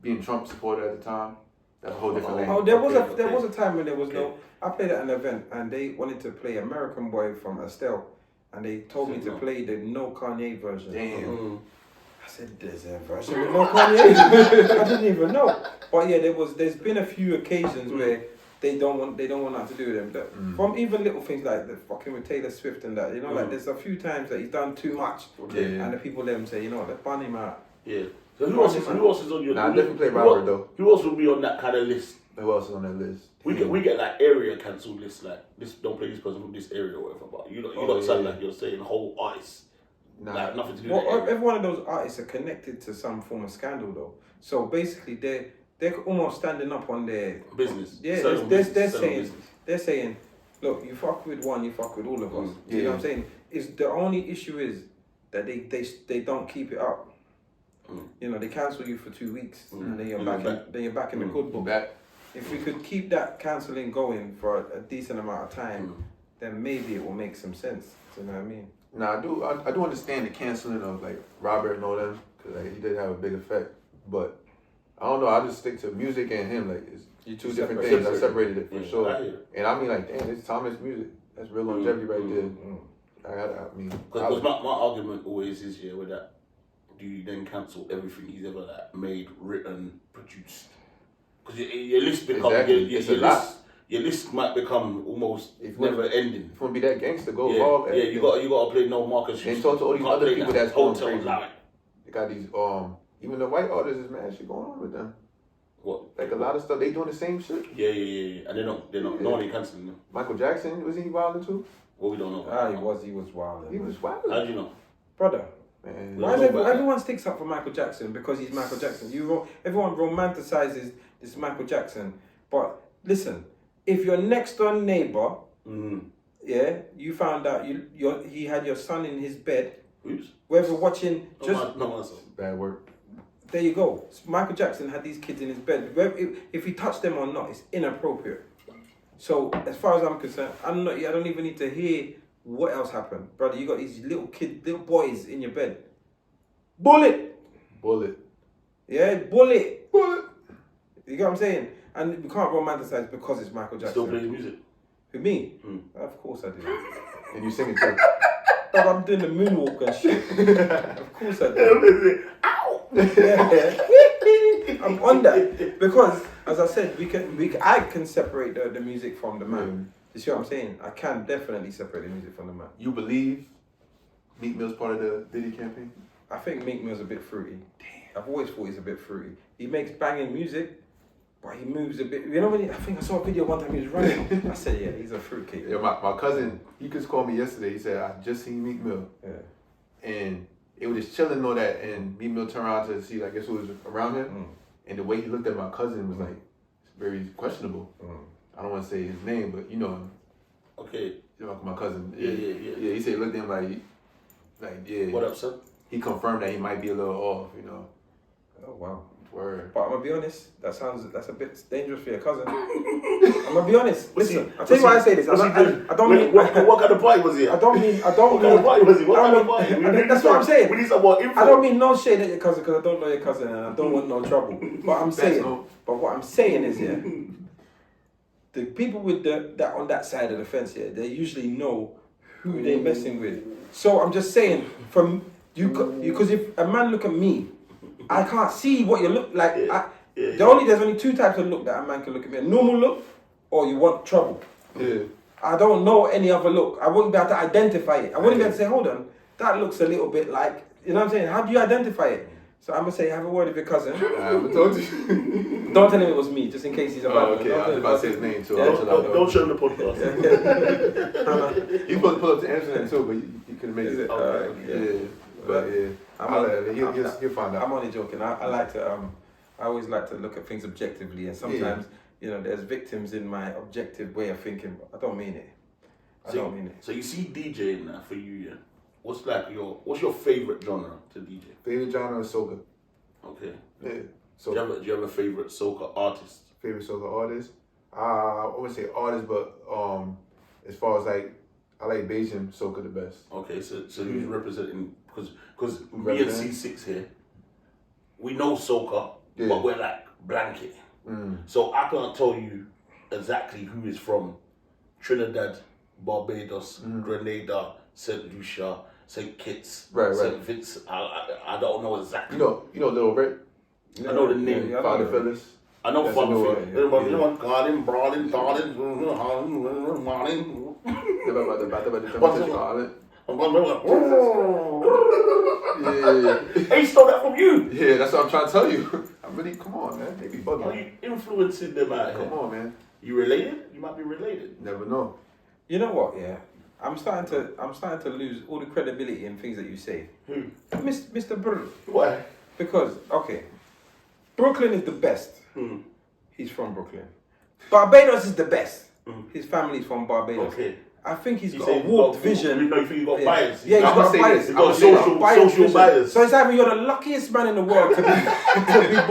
being Trump supporter at the time. That's a whole different lane. Oh, there was a time when there was no. I played at an event and they wanted to play American Boy from Estelle, and they told me to play the no Kanye version. Damn. I said, "There's a version with no Kanye." I didn't even know. But yeah, there's been a few occasions where they don't want nothing to do with them. From even little things like the fucking with Taylor Swift and that, you know, like there's a few times that he's done too much, and the people let him say, you know, let's ban him out. Yeah. So who else is on your? Nah, I definitely play Robert though. Who else would be on that kind of list? Who else is on that list? We get like area cancelled lists, like this don't play this person from this area or whatever. But you don't sound like you're saying whole artists. Nah. Like nothing to do Well, with that. every one of those artists are connected to some form of scandal though. So basically, they're almost standing up on their Business. Yeah, Selling they're business, selling saying business. they're saying, look, you fuck with one, you fuck with all of us. You know what I'm saying? Is the only issue is that they don't keep it up. You know, they cancel you for 2 weeks, and then you're back in the good book. If we could keep that cancelling going for a decent amount of time, then maybe it will make some sense. Do you know what I mean? Nah, I do understand the canceling of like Robert and all them, because like, he did have a big effect. But I don't know. I just stick to music and him. Like it's two different things. I separated it for sure. And I mean, like, damn, it's timeless music. That's real longevity right there. I mean, because my argument always is with that. Do you then cancel everything he's ever like made, written, produced? Because your list becomes your list might become almost never ending. If you want to be that gangster, go hard. Yeah, you got to play no Marcus. And talk to all these other people that's going crazy. Like. They got these even the white artists is mad shit going on with them. What? Like a lot of stuff, they doing the same shit. Yeah. And they're not. No one canceling them. Michael Jackson, was he wilding too? Well, we don't know. He was wild. He was wilding. How do you know? Brother. Man. Why is everyone sticks up for Michael Jackson because he's Michael Jackson? Everyone romanticizes this Michael Jackson, but listen, if your next door neighbor, yeah, you found out he had your son in his bed. Oops. Whether watching Bad work. There you go. Michael Jackson had these kids in his bed. If he touched them or not, it's inappropriate. So as far as I'm concerned, I don't even need to hear what else happened, brother. You got these little boys in your bed. Bullet. Yeah, bullet. You get what I'm saying? And we can't romanticize because it's Michael Jackson. Still plays music. Who, me? Of course I do. And you sing it too. I'm doing the moonwalk and shit. Of course I do. Ow! Yeah. I'm on that because, as I said, I can separate the music from the man. You see what I'm saying? I can definitely separate the music from the man. You believe Meek Mill's part of the Diddy campaign? I think Meek Mill's a bit fruity. Damn. I've always thought he's a bit fruity. He makes banging music, but he moves a bit. You know when I think I saw a video one time he was running. I said, yeah, he's a fruitcake. Yeah, my cousin, he just called me yesterday. He said, I just seen Meek Mill. Yeah. And it was just chilling on that. And Meek Mill turned around to see, I guess, who was around him. And the way he looked at my cousin was like, very questionable. I don't want to say his name, but you know him. Okay. You know, my cousin. Yeah. Yeah, he said he looked at him like, yeah. What up, son? He confirmed that he might be a little off, you know. Oh, wow. Word. But I'm going to be honest, that's a bit dangerous for your cousin. I'm going to be honest. Listen, I'll tell you why I say this. I don't mean... What kind of party was he at? I don't mean... What kind of party was he? What kind of party? That's what I'm saying. We need some more info. I don't mean no shade at your cousin because I don't know your cousin and I don't want no trouble. But what I'm saying is, yeah, the people with that on that side of the fence, yeah, they usually know who they're messing with. So I'm just saying, because if a man look at me, I can't see what you look like. There's only two types of look that a man can look at me: a normal look, or you want trouble. Yeah. I don't know any other look. I wouldn't be able to identify it. I wouldn't be able to say, hold on, that looks a little bit like, you know what I'm saying? How do you identify it? So I'm going to say, have a word with your cousin. I haven't told you. Don't tell him it was me, just in case he's about okay. I was about to say his name too. Yeah, don't show him the podcast. He's supposed to pull up to Amsterdam too, but you couldn't make it. Yeah. But he'll find out. I'm only joking. I always like to look at things objectively, and sometimes, you know, there's victims in my objective way of thinking. I don't mean it. I don't mean it. So you see DJing now for you, yeah? What's your favorite genre to DJ? Favorite genre is soca. Okay. Yeah. So do you have a favorite soca artist? Favorite soca artist? I wouldn't say artist, but as far as like, I like Bayesian soca the best. Okay, so who's representing? Because me and C6 here, we know soca, but we're like blanket. So I can't tell you exactly who is from Trinidad, Barbados, Grenada, St. Lucia, St. Kitts, St. Vincent. I don't know exactly. You know Little Rick? I know the name. Father Phyllis. I know Father Phyllis. Hey, stole that from you. Yeah, that's what I'm trying to tell you. Come on, man. They be bugging. Are you influencing them out here? Come on, man. You related? You might be related. Never know. You know what? Yeah, I'm starting to lose all the credibility in things that you say. Who? Mr. Brr. Why? Because Brooklyn is the best. He's from Brooklyn. Barbados is the best. His family's from Barbados. Okay. I think he's got a warped vision. You think you got bias? Yeah, he's got bias. He's got social bias. So it's either you're the luckiest man in the world to be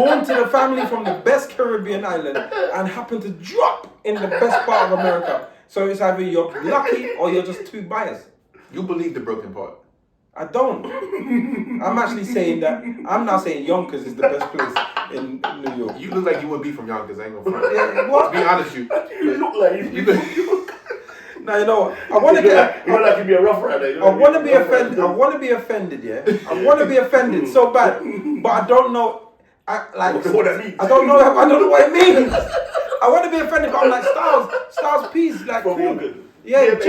born to the family from the best Caribbean island and happen to drop in the best part of America. So it's either you're lucky or you're just too biased. You believe the Brooklyn part? I don't. I'm actually saying that. I'm not saying Yonkers is the best place in New York. You look like you would be from Yonkers. I ain't gonna front. Yeah, what? To be honest, you look like you. Now you know what? I want to get. You look like you be a rough rider. I want to be offended. I want to be offended. Yeah. I want to be offended so bad, but I don't know. What that means? I don't know what it means. I want to be offended, but I'm like Styles P's like from cool. Yonkers. Yeah, Where's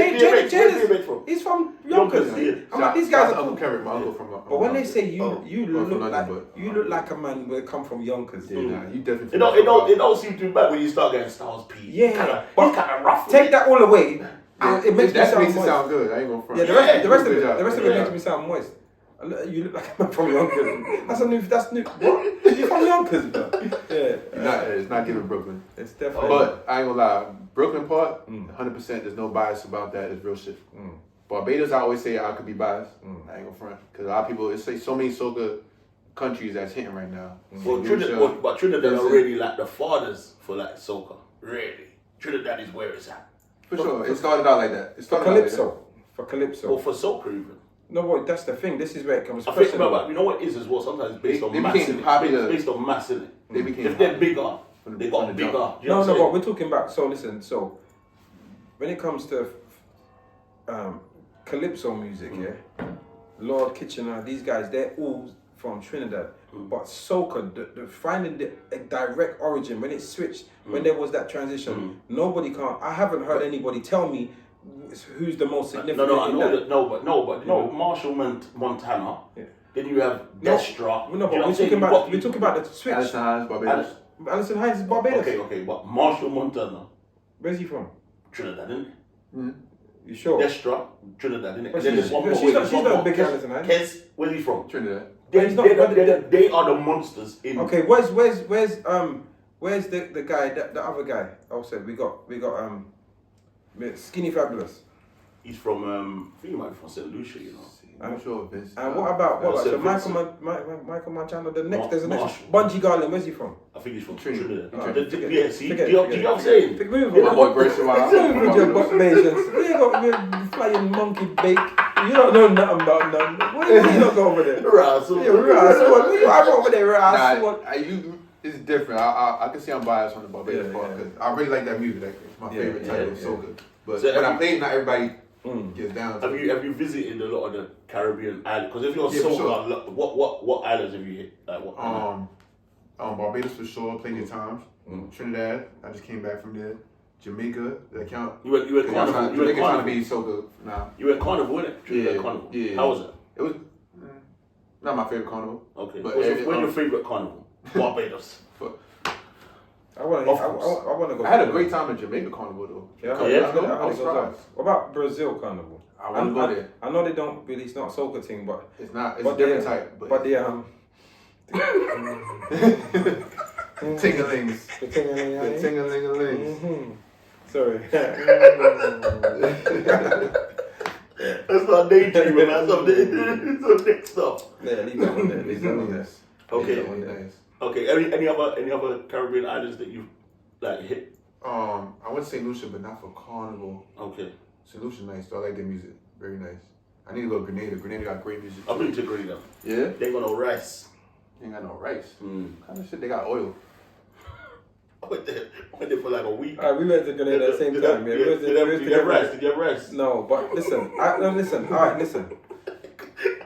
Jada's. DMX from? He's from Yonkers, Yonkers. yeah. I'm like, these guys are Uncle cool. Kerrick, my uncle from. But when they say you Well, look from like London, but, you look like a man who come from Yonkers. Yeah, nah, you definitely. It don't seem too bad when you start getting Styles P. Yeah, but kind of rough. Take that all away. It makes me that sound makes it moist. sound good. I ain't gonna front. Yeah, the rest of it Yeah. makes me sound moist. You look like a man from Yonkers. That's new. What? You from Yonkers, bro? Yeah. It's not giving Brooklyn. It's definitely. But I ain't gonna lie, Brooklyn part, 100%. There's no bias about that. It's real shit. Barbados, I always say I could be biased. I ain't gonna front because a lot of people. It's like so many soca countries that's hitting right now. Well, Trinidad are really like the fathers for like soca. Really, Trinidad is where it's at. For sure, it started out like that. It For started out like that. Calypso. Or for soca even. No, boy, that's the thing. This is where it comes. I think about you know what it is as well. Sometimes it's based on They mass. became innit? popular. It's based on mass, innit? They became If they're popular. bigger, they got the bigger. jump. You know what I'm No, saying? but we're talking about. So listen. So when it comes to calypso music, yeah, Lord Kitchener, these guys, they're all from Trinidad. But soca, the finding the direct origin when it switched, when there was that transition, nobody can't. I haven't heard anybody tell me who's the most significant. No, I in know that. that. No, Marshall Montana. Yeah. Then you have Destra. No, but we're talking about the switch. Alison Hines, Barbados. Alison Hines is Barbados. Okay, but Marshall Montana, Where's he from? Trinidad, isn't it? You sure? Destra, Trinidad, isn't it? But And then she's there's one more. not There's one a big more. Alison Hines. Kes, where's he from? Trinidad. They are the monsters in. Okay, where's the guy, the other guy? Also, we got Skinny Fabulous. He's from I think he might be from St. Lucia, you know. I'm sure Vince. And what about so Michael Montana? The next there's the next Marshall. Bungie Garland. Where's he from? I think he's from Trinidad. Trinidad. Forget Yeah, it. see, Forget do you it. know what I'm saying? Move My on. boy Grayson Move with your butt nations. We ain't got we're flying monkey bake. You don't know nothing about nothing. What do you not go over there? Right, so Yeah, Ras. What you have over there, Ras? What? It's different. I can see I'm biased on the Barbados Yeah, part yeah. because I really like that music. Like, it's my favorite type of yeah. soca. But So when have I play it, not everybody gets down to have you visited a lot of the Caribbean islands? Because if you're Yeah, for soca, sure. what islands have you hit? Like what? Barbados for sure, plenty of times. Trinidad, I just came back from there. Jamaica, that count. You went Carnival. You went Jamaica trying to Carnival. be soca now. You went Carnival, innit? Trinidad Carnival. Yeah. How was it? It was not my favorite carnival. Okay. But What's your favorite carnival? Barbados. But I want Of to go. I had a great time in Jamaica carnival though. Yeah, I was I surprised. What about Brazil Carnival? I want to go there. I know they don't really. It's not a soca thing, but It's not. It's but a different they- type. but the Tinglings. the The ting-a-ling-a-ling. ting-a-ling-a-ling. Sorry. That's not daydreaming, man. Some next stuff. Yeah, leave that one there. Leave that one there. Okay. Leave that one there. Nice. Okay. Any other Caribbean islands that you like hit? I went to St. Lucia, but not for carnival. Okay. St. Lucia nice, though. I like their music. Very nice. I need to go to Grenada. Grenada got great music. I've too. been to Grenada. Yeah? They ain't got no rice. They ain't got no rice. Mm. What kind of shit? They got oil. I went there for like a week. Alright, we went to Grenada at the same time. Yeah, Did you have rice? Did you have rice? No, but listen. Listen. All right, listen.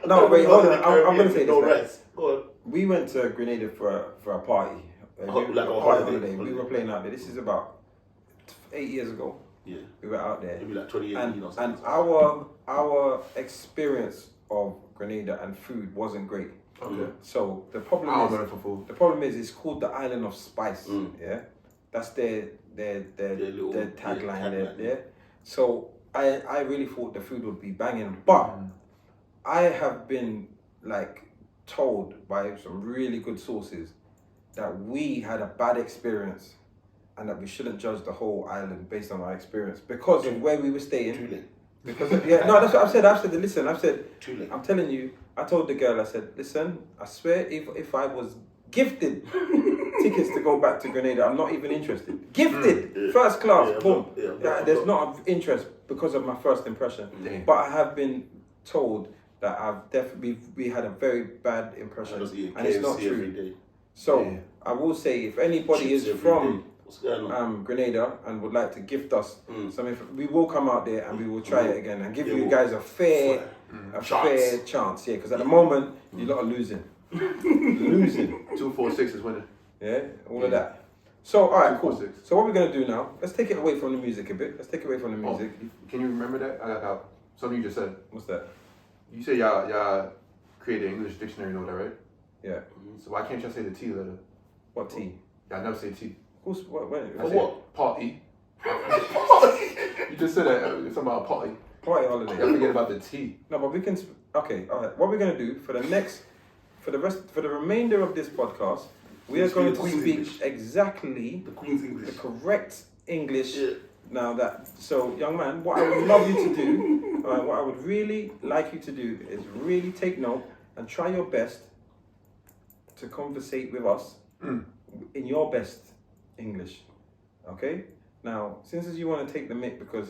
No, wait, hold on. I'm gonna say this. No now. rice. Go on. We went to Grenada for a party. Like a holiday. We holiday. were playing out there. This is about 8 years ago. Yeah. We were out there. Maybe like 2018 or something. And our experience of Grenada and food wasn't great. Okay. So the I problem don't is know for food. the problem is it's called the Island of Spice. Mm. Yeah, that's their little- tagline there. tagline. Yeah. So I really thought the food would be banging, but I have been like told by some really good sources that we had a bad experience and that we shouldn't judge the whole island based on our experience because of where we were staying. Too late. Because no, that's what I've said. Listen, I've said. Too late. I'm telling you. I told the girl. I said, listen. I swear, if I was gifted tickets to go back to Grenada, I'm not even interested. Gifted, Yeah. first class, Yeah, boom. yeah, There's not of interest because of my first impression. Damn. But I have been told that I've definitely we had a very bad impression, and it's not every true. day. So Yeah. I will say, if anybody Chips is every from day. What's going on? Grenada and would like to gift us Mm. something, we will come out there and we will try it again and give Yeah, you we'll- guys a fair chance. Yeah, because at the moment you lot are losing, losing. 246 is winning. Yeah, all of that. So, all right, 2 4 cool. 6. So what we're gonna do now? Let's take it away from the music a bit. Let's take it away from the music. Can you remember that? I got something you just said. What's that? You said y'all created an English dictionary and all that, right? Yeah. So why can't y'all say the T letter? What T? Y'all never say T. Of course. What? I said Part E. You just said that. Something about party. Party holiday. Y'all forget about the T. No, but we can. Okay, all right. What we're gonna do for the remainder of this podcast, we are going to Queen's speak English. exactly The Queen's the English. correct English. Yeah. Now that, so young man, what I would love you to do, what I would really like you to do is really take note and try your best to conversate with us in your best English. Okay? Now, since as you want to take the mic because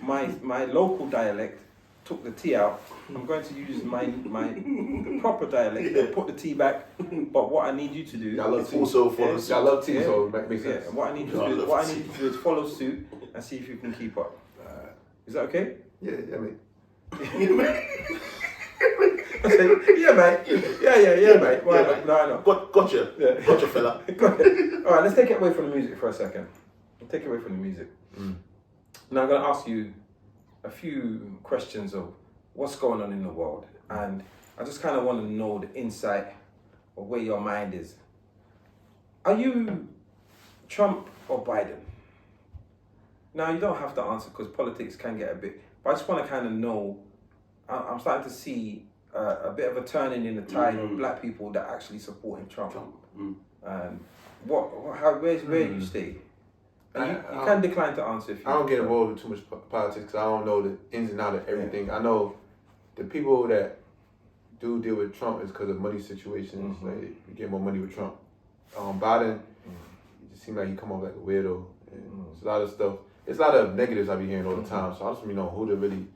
my local dialect took the T out, I'm going to use the proper dialect and put the T back. But what I need you to do, Y'all love T. Also follow suit. Y'all love T, so it makes sense. what I need you to do is follow suit and see if you can keep up. Is that okay? Yeah, mate. I say, yeah, mate. Yeah, mate. Why not? No, I know. Gotcha. Yeah. Gotcha, fella. All right, let's take it away from the music for a second. Take it away from the music. Now I'm going to ask you a few questions of what's going on in the world, and I just kind of want to know the insight of where your mind is. Are you Trump or Biden? Now you don't have to answer because politics can get a bit, but I just want to kind of know. I'm starting to see a bit of a turning in the tide of black people that actually supporting Trump. And where do you stay? And you can decline to answer if you. I don't get involved with too much politics because I don't know the ins and outs of everything. I know the people that do deal with Trump is because of money situations. Like you get more money with Trump. Biden, it just seems like he come off like a weirdo. And it's a lot of stuff. It's a lot of negatives I be hearing all the time. So I just want to know who to really.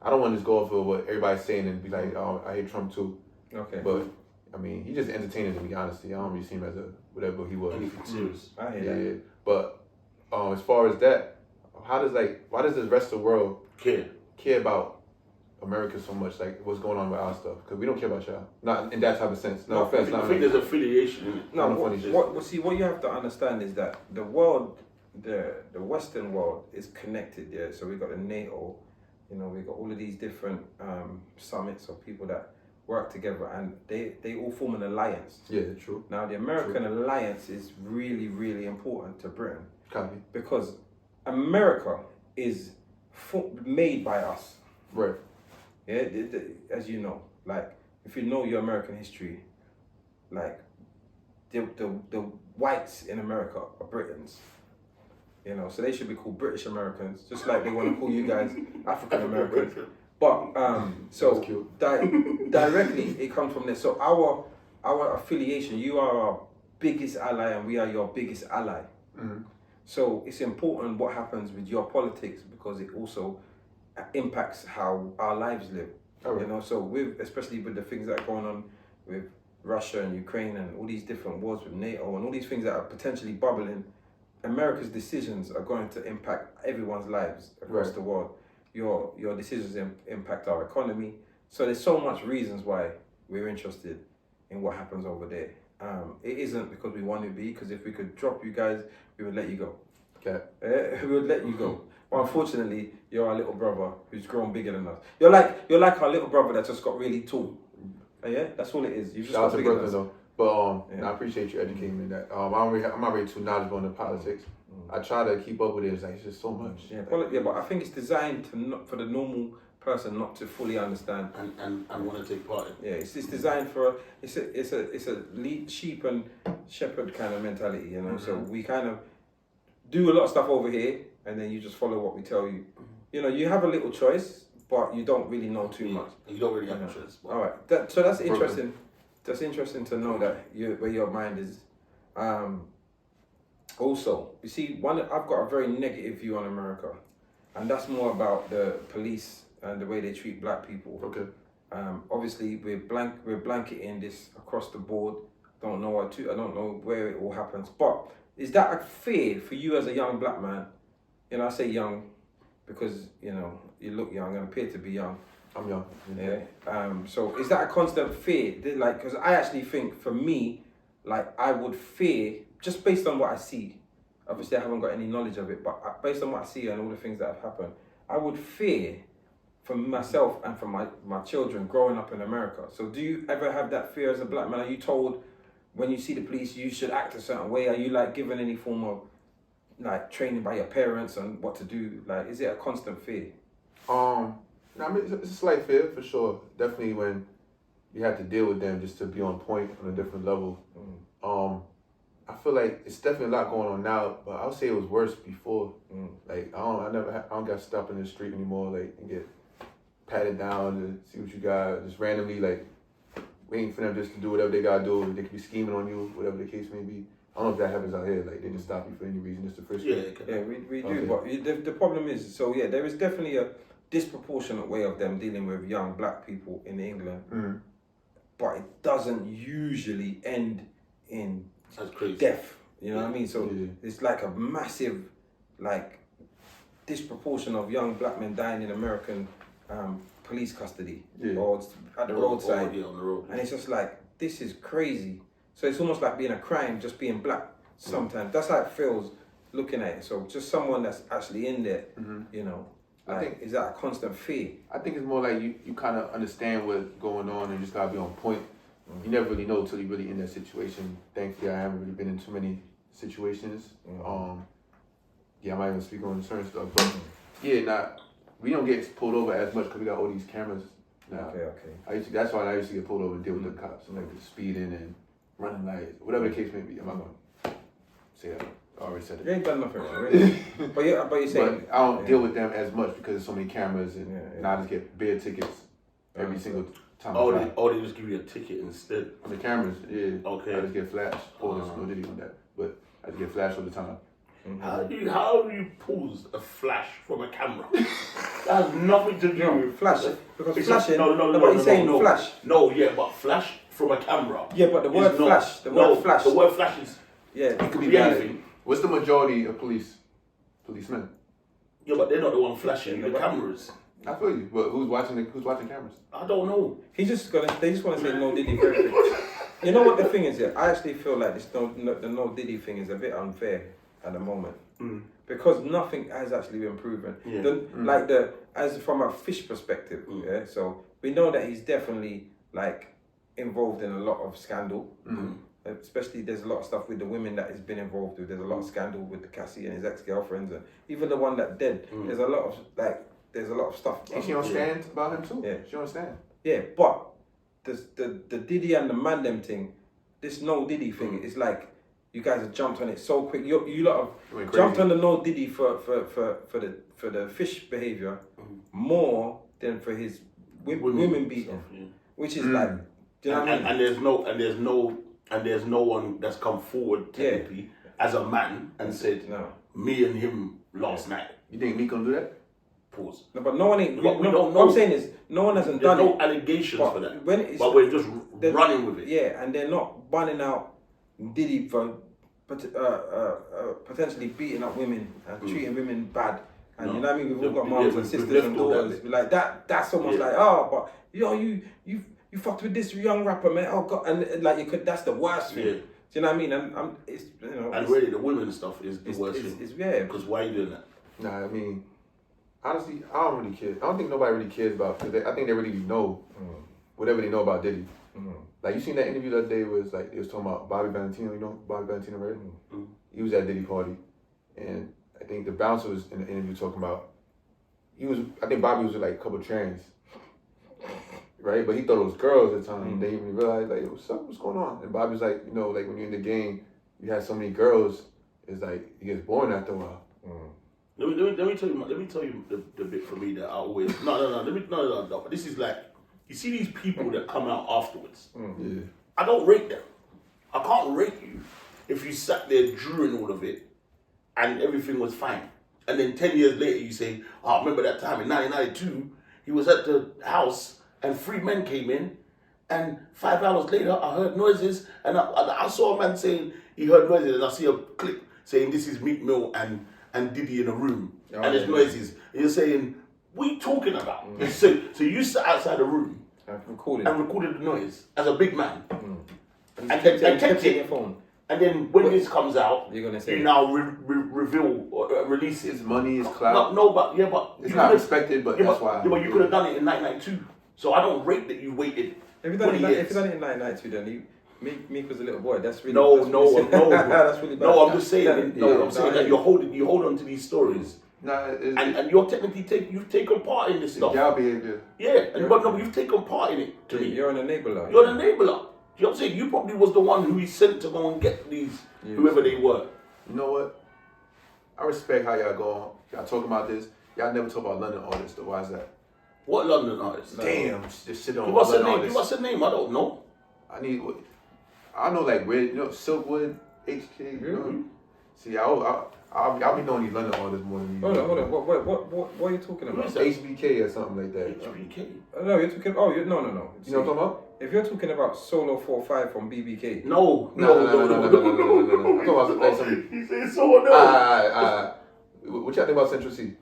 I don't want to just go off of what everybody's saying and be like, oh, I hate Trump too. Okay. But I mean, he's just entertaining to me. Honestly, I don't really see him as a whatever he was. Anything serious. I hear that. Yeah. But as far as that, why does the rest of the world care about America so much? Like what's going on with our stuff? Because we don't care about y'all. Not in that type of sense. No offense. I think there's affiliation in it. No, funny what you have to understand is that the world, the Western world is connected. Yeah, so we got the NATO. You know, we got all of these different summits of people that work together, and they all form an alliance. Yeah, true. Now, the American alliance is really, really important to Britain. Copy. Because America is made by us. Right. Yeah, as you know, like if you know your American history, like the whites in America are Britons. You know, so they should be called British Americans, just like they want to call you guys African Americans. But so directly it comes from there. So our affiliation, you are our biggest ally, and we are your biggest ally. So it's important what happens with your politics because it also impacts how our lives live. You know, so especially with the things that are going on with Russia and Ukraine and all these different wars with NATO and all these things that are potentially bubbling. America's decisions are going to impact everyone's lives across the world. Your decisions impact our economy. So there's so much reasons why we're interested in what happens over there. It isn't because we want to be, because if we could drop you guys, we would let you go. Okay. We would let you go. But unfortunately, you're our little brother who's grown bigger than us. You're like our little brother that just got really tall. Yeah, that's all it is. You've just Shout out got to bigger Brooklyn than us. though. But I appreciate you educating me in that. I'm not really too knowledgeable in the politics. I try to keep up with it. It's just so much. Yeah, but I think it's designed for the normal person not to fully understand and want to take part in. Yeah, it's designed for it's a lead sheep and shepherd kind of mentality, you know. So we kind of do a lot of stuff over here, and then you just follow what we tell you. You know, you have a little choice, but you don't really know too much. You don't really have a choice. All right, so that's interesting. That's interesting to know that where your mind is. Also, you see, I've got a very negative view on America, and that's more about the police and the way they treat black people. Okay. Obviously, we're blanketing this across the board. I don't know where it all happens, but is that a fear for you as a young black man? You know, I say young because you know you look young and appear to be young. I'm young. Yeah. So is that a constant fear? Like, because I actually think for me, like I would fear just based on what I see, obviously I haven't got any knowledge of it, but based on what I see and all the things that have happened, I would fear for myself and for my children growing up in America. So do you ever have that fear as a black man? Are you told when you see the police you should act a certain way? Are you like given any form of like training by your parents on what to do? Like, is it a constant fear? I mean, it's a slight fear for sure. Definitely when you have to deal with them just to be on point on a different level. I feel like it's definitely a lot going on now, but I would say it was worse before. Like I don't get stopped in the street anymore, like, and get patted down to see what you got, just randomly like waiting for them just to do whatever they gotta do. They could be scheming on you, whatever the case may be. I don't know if that happens out here. Like they just stop you for any reason, just the first. Yeah, we do. But the problem is, so yeah, there is definitely a disproportionate way of them dealing with young black people in England, but it doesn't usually end in death. You know what I mean? So it's like a massive, like, disproportion of young black men dying in American police custody or at the roadside. On the road. And it's just like, this is crazy. So it's almost like being a crime, just being black sometimes. That's how it feels looking at it. So just someone that's actually in there, you know, like, I think, is that a constant fear? I think it's more like you kind of understand what's going on and just gotta be on point. You never really know until you're really in that situation. Thankfully, I haven't really been in too many situations. I might even speak on certain stuff, but we don't get pulled over as much because we got all these cameras now. Okay. That's why I used to get pulled over and deal with the cops, like the speeding and running lights, whatever the case may be. I'm not gonna say that. I already said it. You ain't done nothing wrong, really. but you're saying. But I don't deal with them as much because there's so many cameras, and I just get bad tickets every single time. They just give you a ticket instead. On the cameras, Okay. I just get flashed. There's no Diddy on that, but I just get flashed all the time. How do you pause a flash from a camera? That has nothing to do with flash. Because it's flashing. No, but he's saying flash. No, but flash from a camera. Yeah, but the word flash. The word flash. The word flash is. Yeah, it could be anything. What's the majority of policemen? Yeah, but they're not the one flashing the cameras. I feel you, but who's watching cameras? I don't know. They just want to say no Diddy for everything. You know what the thing is here? I actually feel like the no Diddy thing is a bit unfair at the moment. Because nothing has actually been proven. As from a fish perspective, so we know that he's definitely like involved in a lot of scandal. Especially there's a lot of stuff with the women that he's been involved with. There's a lot of scandal with the Cassie and his ex-girlfriends, and even the one that dead. There's a lot of stuff. Is she on stand about him too? Yeah. She on stand. Yeah, but the Diddy and the Mandem thing, this no Diddy thing, is like you guys have jumped on it so quick. You lot have jumped on the no Diddy for the fish behavior more than for his women beating, which is like, do you know what I mean? And there's no one that's come forward technically as a man and said, me and him last night. You think me gonna do that? Pause. No, but no one ain't. We don't know. What I'm saying is, no one hasn't done it. There's no allegations for that. But we're just running with it. Yeah, and they're not banning out Diddy for potentially beating up women and treating women bad. And you know what I mean? We've all got moms and sisters and daughters. Like that. That's almost like, but you fucked with this young rapper, man. Oh God, and like you could. That's the worst thing. Do you know what I mean? And it's really the women stuff is the worst thing. Because why are you doing that? Nah, I mean, honestly, I don't really care. I don't think nobody really cares about. Because I think they really know whatever they know about Diddy. Like you seen that interview the other day was like it was talking about Bobby Valentino. You know Bobby Valentino, right? He was at Diddy party, and I think the bouncer was in the interview talking about I think Bobby was with like a couple trans. Right, but he thought it was girls at the time. They didn't even realize like what's going on. And Bobby's like, like when you're in the game, you have so many girls. It's like it gets boring after a while. Let me tell you the bit for me that I always no. This is like you see these people that come out afterwards. I don't rate them. I can't rate you if you sat there during all of it and everything was fine. And then 10 years later you say, remember that time in 1992 he was at the house. And 3 men came in, and 5 hours later, I heard noises, and I saw a man saying he heard noises, and I see a clip saying this is Meek Mill and Diddy in a room, and there's noises. And you're saying, what are you talking about? So you sat outside the room and recorded the noise as a big man, and kept it. And then when this comes out, You're gonna say you now reveal or release it. It's money, it's clout. No, but It's not respected, but that's why. Yeah, but you could have done it in 1992. So I don't rate that you waited. If you done 20 it, years. if you done it in 1992, then Meek was a little boy. That's really No, that's no, really no. that's really bad. No, I'm just saying. Yeah, I'm saying that you hold on to these stories, Nah, and you're technically you've taken part in this stuff. y'all behavior. Yeah, but you've taken part in it. To me, You're an enabler. you're an enabler. You know what I'm saying? You probably was the one who he sent to go and get these whoever they were. You know what? I respect how y'all go. Y'all talking about this. Y'all never talk about London artists though. Why is that? What London artists? Damn, just shit on Give us a London name. artists. Give us a name. I don't know. I know like Red, Silkwood, HK. You know. See, I'll be knowing these London artists more than you. Hold on. What are you talking about? HBK or something like that. HBK. No, you're talking. Oh, no. You know what I'm talking about? If you're talking about Solo 45 from BBK, No. I'm talking about like some. He said someone else. What y'all think about Central C?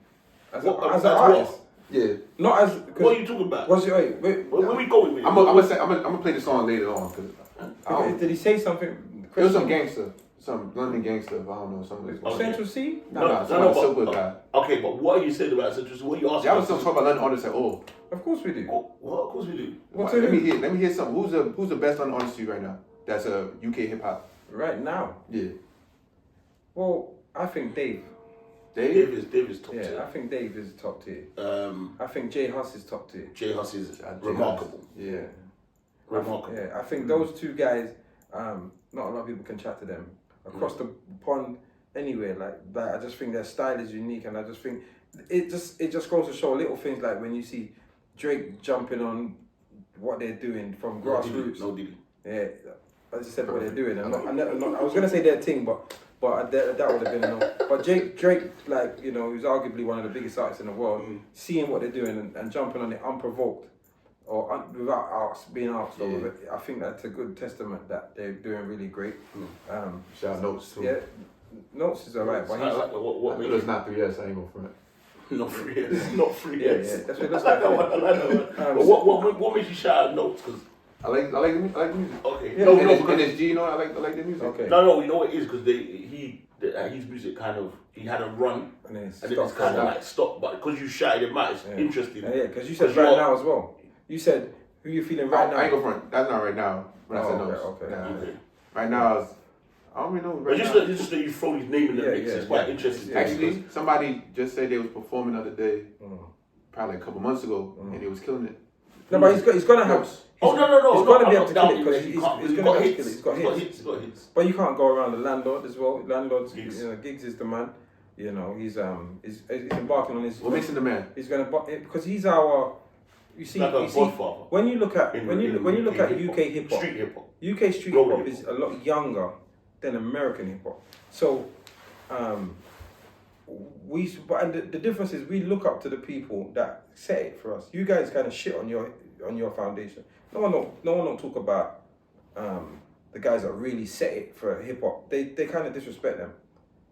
as What- an as artist, what? Yeah. not as. What are you talking about? What's your wait? Where we going with it? I'm gonna play the song later on because Did he say something? it was some gangster, some London gangster. I don't know something. Okay. Central C? No, Silkwood guy. Okay, but what are you saying about Central? What are you asking? Y'all was still talking about London artists at all. Of course we do. Well, of course we do. What Let to me do hear. Let me hear something. Who's the best London artist to you right now? That's a UK hip hop. right now? Yeah. Well, I think Dave. Dave. Dave is top Yeah, tier. I think Dave is top tier. I think J Huss is top tier. J Huss is remarkable. Yeah. Remarkable. Yeah, I think those two guys. Not a lot of people can chat to them across the pond. Anywhere like I just think their style is unique, and I just think it just goes to show little things like when you see Drake jumping on what they're doing from grassroots. No Diddy. Yeah, I just said what they're doing. I was gonna say their thing, but that would have been enough. But Drake, like he's arguably one of the biggest artists in the world. Seeing what they're doing and jumping on it unprovoked or without being asked. Yeah. I think that's a good testament that they're doing really great. Shout out Notes too. Yeah, Notes is alright, but he's What It's not 3S. I ain't gonna front. not 3 years. Not 3 yeah, years. that's what it I looks like that like. one. I like that one. But what makes you shout out Notes? Because I like the music. okay, Yeah, NSG, you know, I like the music. Okay. no, you know what it is because his music kind of he had a run And then it's and then it's kind of like stopped, but because you shouted him out, it's interesting. Yeah, because you said 'Cause right you're- now as well. You said who you feeling right now. I ain't gonna front. That's not right now. When I said Notes. okay. Nah. Okay. Right now, I don't really know. But Right just now. that you throw his name in the mix is quite interesting. Yeah. Actually, somebody just said they was performing the other day, Mm. probably a couple months ago, and they was killing it. No, but he's gonna have. Notes. Oh no! He's got to be able to kill down it because he's got gonna be able to kill it. He's got hits. He's got hits. But you can't go around the landlord as well. Landlord's Gigs. Gigs is the man. He's embarking on his. What makes him the man? He's gonna because he's our. You see, Like a you see godfather. when you look at when you look at hip-hop. UK hip hop, Street hip hop. UK street hip Global hop is a hip-hop. lot younger than American hip hop. So, and the difference is we look up to the people that set it for us. You guys kind of shit on your foundation. No one don't talk about the guys that really set it for hip hop. They kind of disrespect them.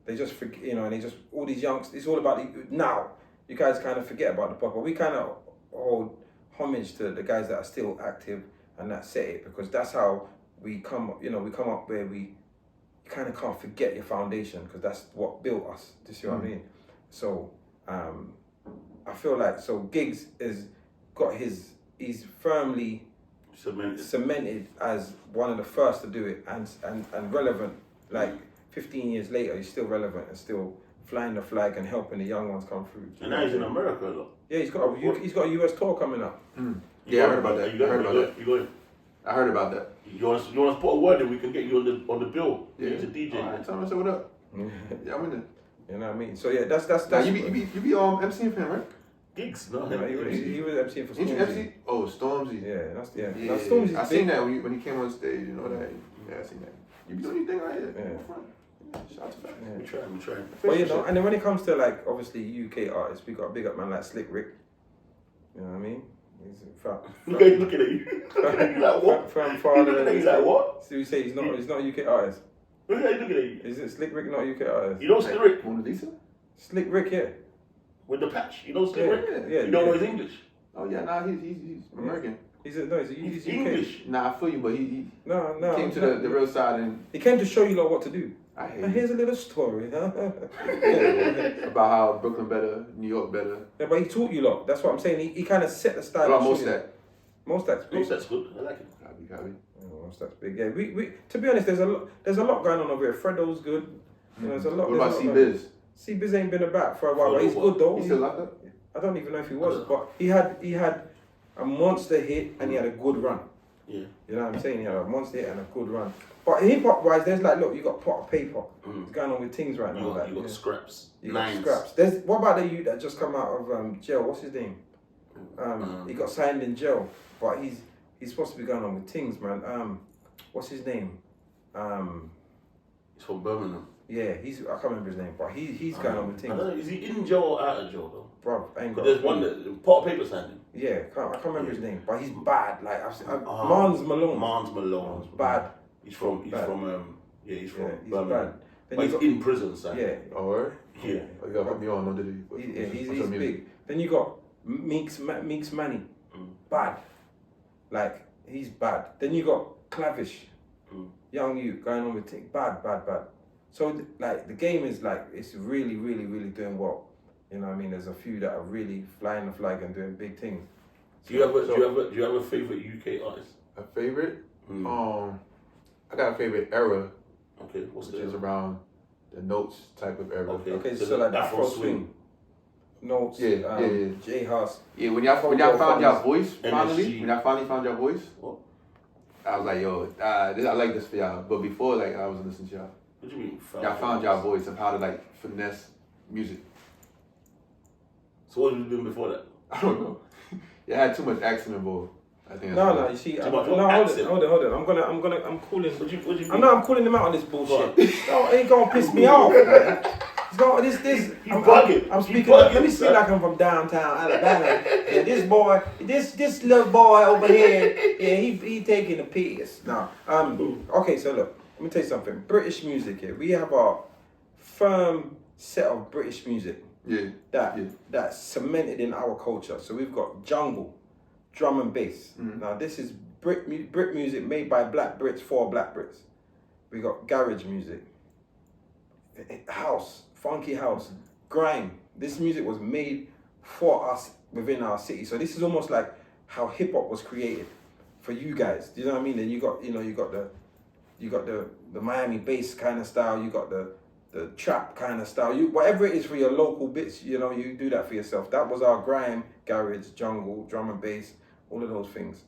They just forget, and they just all these youngsters. It's all about now. You guys kind of forget about the pop, but we kind of hold homage to the guys that are still active and that set it because that's how we come up. We come up where we kind of can't forget your foundation because that's what built us. Do you see what I mean? So I feel like Giggs has got he's firmly cemented as one of the first to do it and relevant. Like 15 years later, he's still relevant and still flying the flag and helping the young ones come through. And now he's in America a lot. Yeah, he's got a US tour coming up. Yeah, I heard about that. You going? I heard about that. You want us to put a word in? We can get you on the bill. Yeah. He's a DJ. All right, tell me what up. Yeah, I'm in there. You know what I mean? So yeah, that's Now, you be MCing for him, right? Gigs, no. he was MCing for Ain't you Stormzy. MC? Oh, Stormzy. Yeah. Yeah. Now, Stormzy's I big. seen that when he came on stage. You know that? Yeah, I seen that. You be doing your thing right here. Yeah. Shout out to that. We trying. But and then when it comes to like obviously UK artists, we got a big up man like Slick Rick. You know what I mean? He's Looking at you. You like what? From father. Looking at you like what? So you say he's not a UK artist. Look at you. Is it Slick Rick not a UK artist? You know Slick Rick Mona Lisa? Slick Rick, yeah. with the patch. You know Slick Rick. Yeah. You don't know his English. Oh yeah, nah, he's American. He's UK. English. Nah, I feel you, but he No. came to the real side and He came to show you lot what to do. I hate And here's a little story, huh? about how Brooklyn better, New York better. Yeah, but he taught you lot. That's what I'm saying. He kind of set the style. About most that. Most that's big. Most that's good. I like it. Copy. Oh, most that's big. Yeah, we to be honest, there's a lot going on over here. Fredo's good. You know, there's a lot. What about there's a lot C-Biz? C-Biz ain't been about for a while, but he's good though. He still locked up? I don't even know if he was, but he had a monster hit and he had a good run. Yeah. You know what I'm saying? He had a monster hit and a good run. But hip hop wise, there's like, look, you got Pot of Paper. It's going on with things right now. You got Scraps. You got Scraps. There's what about the youth that just come out of jail? What's his name? He got signed in jail, but he's supposed to be going on with things, man. What's his name? He's from Birmingham. Yeah, I can't remember his name, but he's going on with things. I don't know, is he in jail or out of jail though? Bro, I ain't got. There's one that Pot of Paper signed him. Yeah, I can't remember his name, but he's bad. Like Mans Malone. Mans Malone. Bad. He's from he's Birmingham. He's Birmingham. bad. But he's in prison, so. Yeah. Oh, Yeah. Oh, you gotta put me on, no, did he? He's big. Then you got Meeks Manny. Bad. Like, he's bad. Then you got Clavish. Young you going on with things. Bad. So, like, the game is like, it's really doing well. You know what I mean? There's a few that are really flying the flag and doing big things. Do you have a favorite UK artist? A favorite? I got a favorite era. Okay, which is around the Notes type of era. Okay, so like Afro Swing. Notes. Yeah. J House. Yeah, when y'all found your voice, finally, MSG. when y'all finally found your voice, What? I was like, yo, I like this for y'all. But before, like, I wasn't listening to y'all. What do you mean? Y'all found your voice of how to, like, finesse music. So what were you doing before that? I don't know. Y'all had too much accent involved. I think. No, you see, hold on. I'm calling. What do you I'm calling him out on this bullshit. No, it ain't gonna piss me off, man. It's going this. I'm speaking. Let me speak like I'm from downtown Alabama. Yeah, this boy, this little boy over here, yeah, he taking the piss. Now, okay, so look, let me tell you something. British music here. We have our firm set of British music. That's cemented in our culture. So we've got jungle, drum and bass. Now this is Brit music made by black Brits for black Brits. We got garage music, house, funky house, grime. This music was made for us within our city. So this is almost like how hip hop was created for you guys. Do you know what I mean? And you got the Miami bass kind of style. You got the trap kind of style. Whatever it is for your local bits, you do that for yourself. That was our grime, garage, jungle, drum and bass, all of those things.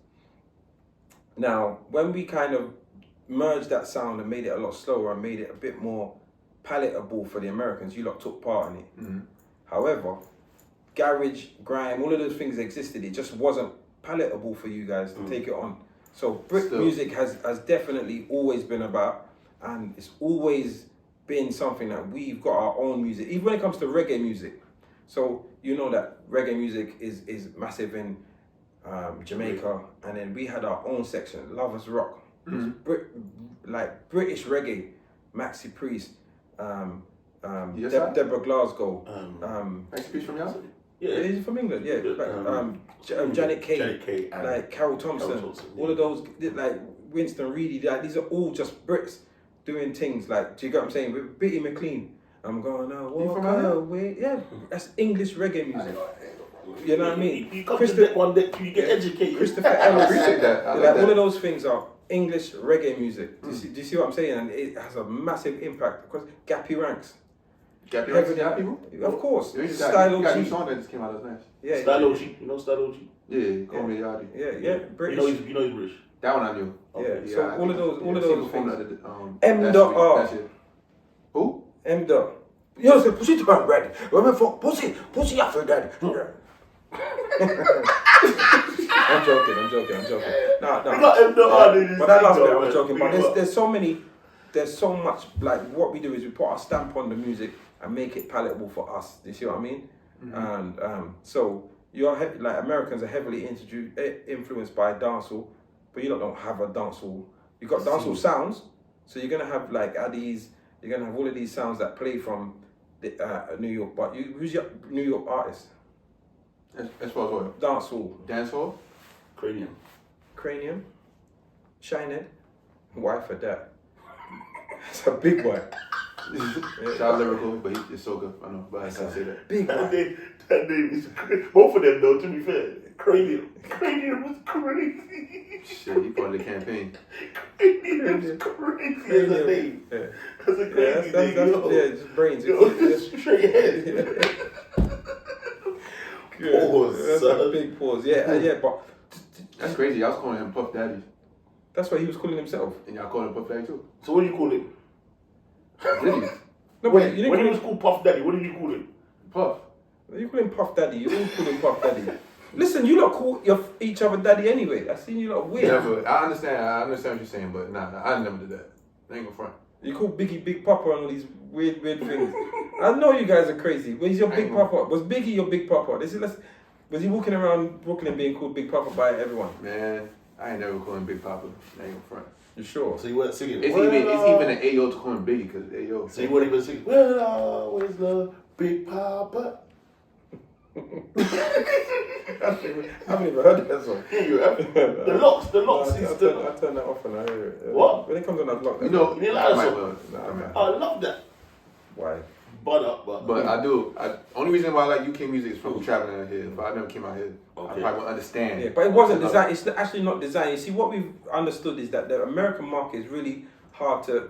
Now, when we kind of merged that sound and made it a lot slower and made it a bit more palatable for the Americans, you lot took part in it. However, garage, grime, all of those things existed. It just wasn't palatable for you guys to take it on. So Brit music has definitely always been about, and it's always been something that we've got our own music, even when it comes to reggae music. So you know that reggae music is massive in Jamaica, and then we had our own section, Lovers Rock, like British reggae, Maxi Priest, Deborah Glasgow. Maxi Priest from y'all? Yeah, he's from England. Yeah, Janet Kay, like Carol Thompson, all of those, like Winston Reedy. Like, these are all just Brits doing things. Like, do you get what I'm saying? With Bitty McLean, I'm gonna walk away. Yeah, that's English reggae music. You know what I mean? You come to one day, you get educated. Christopher Ellis. I appreciate that. All of those things are English reggae music. Do you see what I'm saying? And it has a massive impact because Gappy Ranks. Gappy Ranks, yeah, people? Of course. Style OG. You song that just came out, that's nice. Yeah. Style OG. You know Style OG? Yeah, Call Me Yachty. Yeah. British. You know he's British. That one I knew. Yeah. So all of those things. M.R. Who? M.R. You know, say pussy to my bread. Remember for pussy after that. I'm joking. No. But that last bit, I'm joking. But there's so much, like, what we do is we put our stamp on the music and make it palatable for us. Do you see what I mean? And so like Americans are heavily influenced by dancehall, but you don't have a dancehall. You got dancehall sounds, so you're gonna have like Addies. You're gonna have all of these sounds that play from New York. But who's your New York artist? As far as what? Dancehall. Dancehall? Cranium. cranium, shinehead, wife for that. It's a big one. Shout lyrical, but it's so good. I know, but I can't say that. Big That one. name is crazy. Both of them, though, to be fair. Cranium. Cranium was crazy. Shit, he part of the campaign. Cranium was crazy as a name. Yeah. That's a crazy name, yo. Yeah, just brains. Yo, straight head. Pause, That's son. a big pause. Yeah, but That's crazy. I was calling him Puff Daddy, that's what he was calling himself. and y'all call him Puff Daddy too. So what do you call him? Did he? No, When but you didn't he call was him, called Puff Daddy, what did you call him? Puff. you call him Puff Daddy. You all call him Puff Daddy. Listen, you lot call each other daddy anyway. I seen you lot weird. Yeah, but I understand what you're saying, but nah, I never did that. I ain't gonna front. You call Biggie Big Papa and all these weird things. I know you guys are crazy. Where's your Big Papa? Was Biggie your Big Papa? Was he walking around Brooklyn being called Big Papa by everyone? Man, I ain't never call him Big Papa. I ain't gonna front. You sure? So you weren't singing. It's even an Ayo to call him Biggie, because Ayo. So you weren't even singing. Well, always love Big Papa. I haven't even heard that song. Yeah, you have. The locks is I turn that off and I hear it. What? When it comes on that lock. You know, You didn't like that I might song? well. I love that. Why? But I do. Only reason why I like UK music is from traveling out here. If I never came out here, I Okay. probably wouldn't understand. Yeah, but it wasn't designed. It's actually not designed. You see, what we've understood is that the American market is really hard to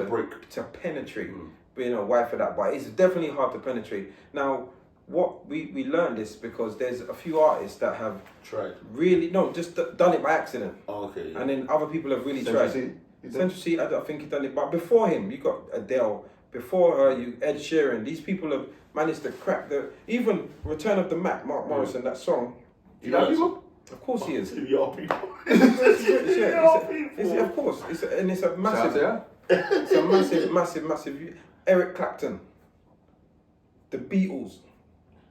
break. to penetrate. You know, why for that? But it's definitely hard to penetrate. Now, what we learned this because there's a few artists that have Tried. really just done it by accident, Oh, okay. Yeah. and then other people have really Central tried. C? You think? Central C, I don't think he done it, but before him, you got Adele. Before her, you Ed Sheeran. These people have managed to crack even Return of the Mac, Mark Morrison, that song. You know that song? Of course he is. Your people. Of course, it's a massive, Shout out to it's a massive. Eric Clapton, the Beatles.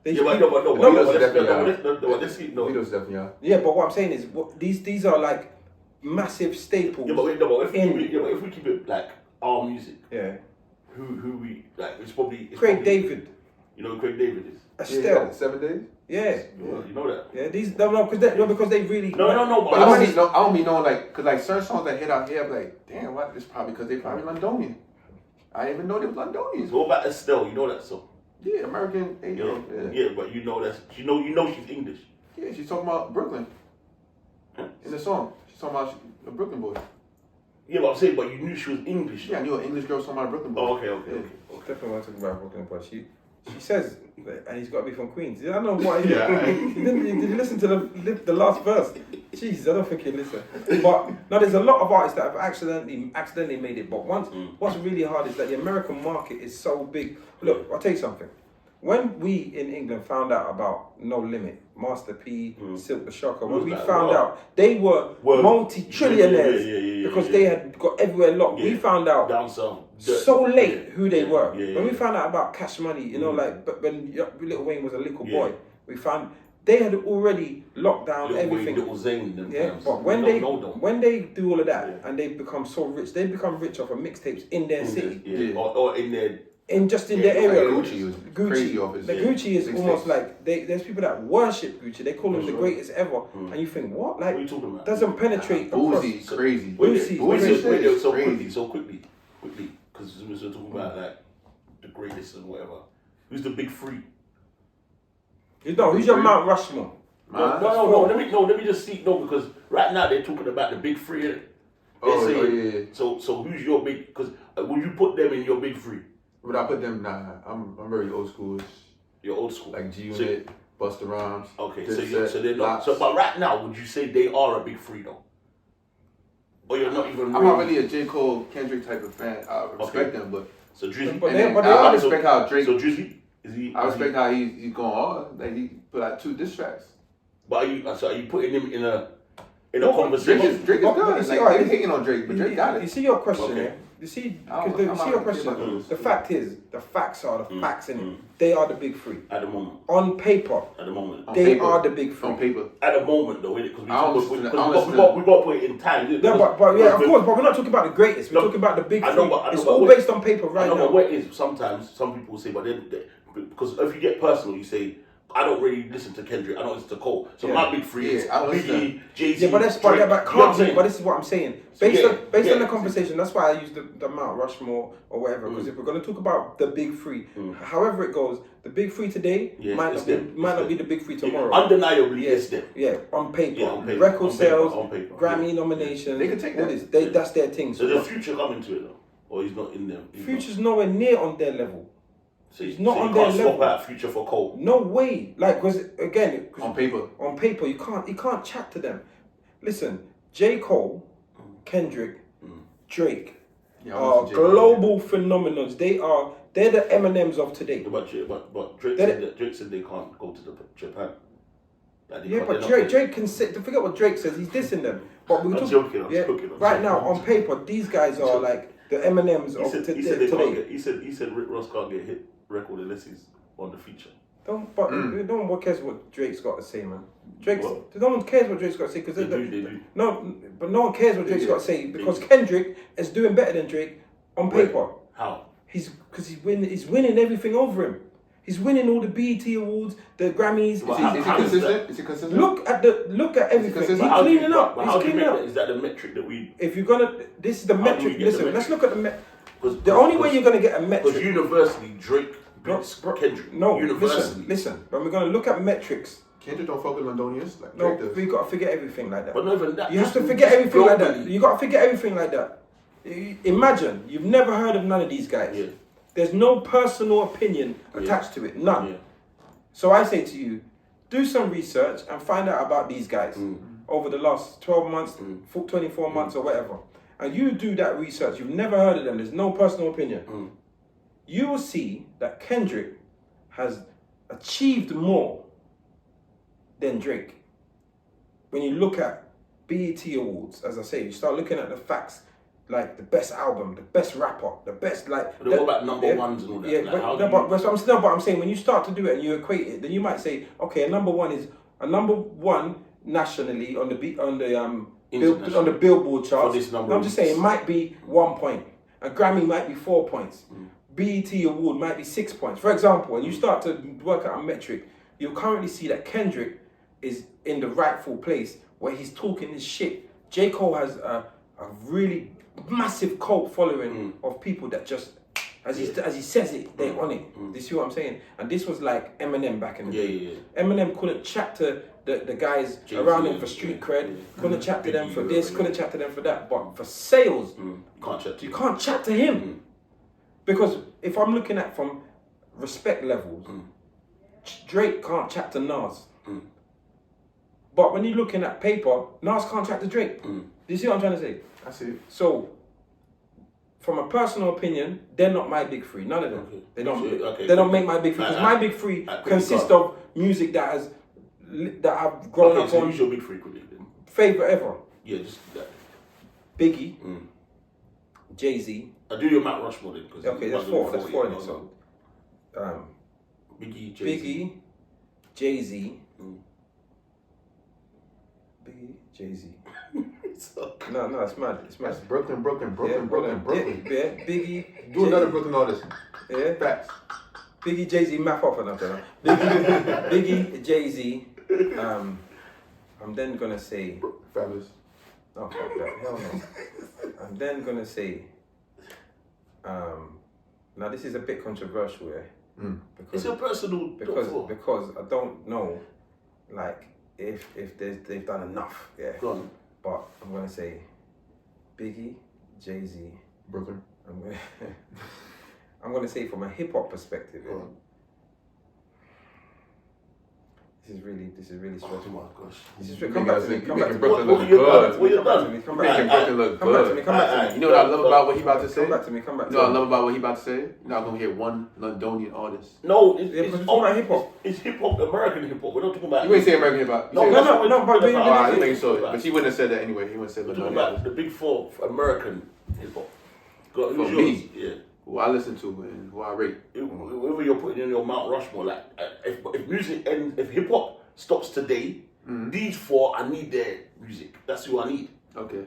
Yeah, but no. Beatles definitely No. Beatles definitely are. Yeah, but what I'm saying is, these are like massive staples. Yeah, but wait, no. But if we keep it like our music, Yeah. who we like, it's probably Craig David, You know who Craig David is? Estelle. Yeah, 7 days. Yeah. You know that? Yeah. These because they really. No. But I don't mean knowing like, cause like certain songs that hit out here, I'm like, damn, what? It's probably because they probably Londonian. I didn't even know they was Londonians. What about Estelle? You know that song? Yeah, American. You know? Yeah, but you know you know she's English. Yeah, she's talking about Brooklyn in the song. She's talking about a Brooklyn boy. Yeah, but I'm saying, but you knew she was English. Yeah, I knew an English girl talking about a Brooklyn boy. Oh, okay. Definitely want to talk about Brooklyn, but she says, and he's got to be from Queens. I don't know why. Yeah. Did you listen to the last verse? Jeez, I don't think you listen. But now there's a lot of artists that have accidentally made it. But what's really hard is that the American market is so big. Look, I'll tell you something. When we in England found out about No Limit, Master P, Silk the Shocker, when we found out they were multi-trillionaires because they had got everywhere locked. We found out down south so late who they were. Yeah, when we found out about Cash Money, you know, like but when Lil Wayne was a little boy, we found they had already locked down everything. Little Zane, But when they do all of that and they become so rich, they become rich off of mixtapes in their city. Or in their in their area. Gucci was crazy off his Gucci is almost mixtapes. like there's people that worship Gucci. They call him the greatest ever, and you think what? Like what are you talking about? doesn't penetrate Boozy's crazy. So quickly, because we're talking about like the greatest and whatever. Who's the big three? You know, who's your Mount Rushmore? No. Let me just see. No, because right now they're talking about the big three. Yeah. So who's your big? Because would you put them in your big three? Would I put them? Nah, I'm very old school. You're old school. Like G Unit, Busta Rhymes. Okay, so they're not. So, but right now, would you say they are a big three though? Or you're not even. I'm not really a J. Cole, Kendrick type of fan. I respect them, but so Drizzy. I respect how Drake. So Drizzy is he? I respect how he's going hard. Like he put out 2 diss tracks. But are you putting him in a conversation? Drake is good. Like they're hating on Drake, but Drake got it. You see your question, Okay. yeah? You see your question. The facts are the facts, and they are the big three. At the moment. On paper, they are the big three. On paper. At the moment, though, because we got to put it in time. Yeah, but yeah, of course. But we're not talking about the greatest. We're talking about the big three. It's all based on paper right now. But what it is, sometimes some people say, but then because if you get personal, you say, I don't really listen to Kendrick. I don't listen to Cole. So my big three is Biggie, Jay-Z, Yeah, but that's Drake. but can't be. But this is what I'm saying. Based on the conversation, that's why I use the Mount Rushmore or whatever. Because if we're gonna talk about the big three, however it goes, the big three today might not be the big three tomorrow. Undeniably, it's them. Yeah, on paper, on record sales, on paper. Grammy nominations. They can take that. That's their thing. So the Future coming to it though, or he's not in them. Future's nowhere near on their level. So he's not on their their level. Swap out Future for Cole. No way. Like, because again, on paper, you can't chat to them. Listen, J. Cole, Kendrick, Drake are global phenomenons. They're the Eminems of today. But Drake said they can't go to Japan. But Drake can say, forget what Drake says. He's dissing them. But I'm joking. Right now, on paper, these guys are like the Eminems of today. He said Rick Ross can't get hit record unless he's on the feature. No one cares what Drake's got to say, man. No one cares what Drake's got to say because they do. No, but no one cares what Drake's got to say because Kendrick is doing better than Drake on paper. How? He's winning everything over him. He's winning all the BET awards, the Grammys. Is he consistent? Look at everything. He's cleaning up. How do you make that? Is that the metric that we? If you're gonna, this is the metric. Listen, let's look at the metric. The only way you're gonna get a metric. Because universally, Drake beats Kendrick. No, listen. When we're gonna look at metrics. Kendrick don't fuck with Londonians like no, Drake does. We gotta forget everything like that. But not even that. You have to forget everything like that. You gotta forget everything like that. Imagine you've never heard of none of these guys. Yeah. There's no personal opinion attached to it. None. Yeah. So I say to you, do some research and find out about these guys over the last 12 months, 24 months or whatever. And you do that research. You've never heard of them. There's no personal opinion. You will see that Kendrick has achieved more than Drake. When you look at BET Awards, as I say, you start looking at the facts. Like the best album, the best rapper, the best like. But what about number ones and all that? Yeah, but I'm saying when you start to do it and you equate it, then you might say, okay, a number one nationally on the Billboard charts. I'm just saying it might be 1 point, a Grammy might be 4 points, BET Award might be 6 points. For example, when you start to work out a metric, you'll currently see that Kendrick is in the rightful place where he's talking his shit. J. Cole has a really massive cult following of people that just, as he says it, they're on it. You see what I'm saying? And this was like Eminem back in the day. Yeah. Eminem couldn't chat to the guys around him for street cred, couldn't chat to them for this, couldn't chat to them for that. But for sales, you can't chat to him. Because if I'm looking at from respect levels, Drake can't chat to Nas. But when you're looking at paper, Nas can't chat to Drake. Do you see what I'm trying to say? I see. So, from a personal opinion, they're not my big three. None of them. Okay. They don't make my big three because my big three consist of music that I've grown up so on. Who's your big three quickly then? Favorite ever. Yeah, just that. Biggie, Jay-Z. I do your Mount Rushmore then. Okay, that's four. That's four in it. So, Biggie, Jay-Z. Biggie, Jay-Z. No, it's mad. That's Brooklyn. Yeah, Biggie. Do another Brooklyn artist. Yeah. Facts. Biggie, Jay-Z, map up another. Biggie, Jay-Z. I'm then gonna say. Fabulous. Oh, fuck that. Hell no. I'm then gonna say. Now this is a bit controversial, yeah. Because it's your personal. Because I don't know, like if they've done enough, yeah. Go on. But I'm gonna say Biggie, Jay-Z, Brooklyn. I'm gonna say from a hip hop perspective. Yeah, this is really stressful. Oh my gosh. Come back to me. Come back to Brooklyn look good. Come back to me. Come back to me. You know what I love about what he about to say? Come back to me. You know what I love about what he about to say? You're not gonna hear one Londonian artist. No, it's all about hip hop. It's hip hop, American hip hop. We're not talking about. You ain't say American hip hop. No. But she wouldn't have said that anyway. He wouldn't have said Londonian. We're talking about the big four for American hip hop. For me, yeah. Who I listen to and who I rate. Whoever you're putting in your Mount Rushmore, like if music and if hip hop stops today, these four, I need their music. That's who I need. Okay.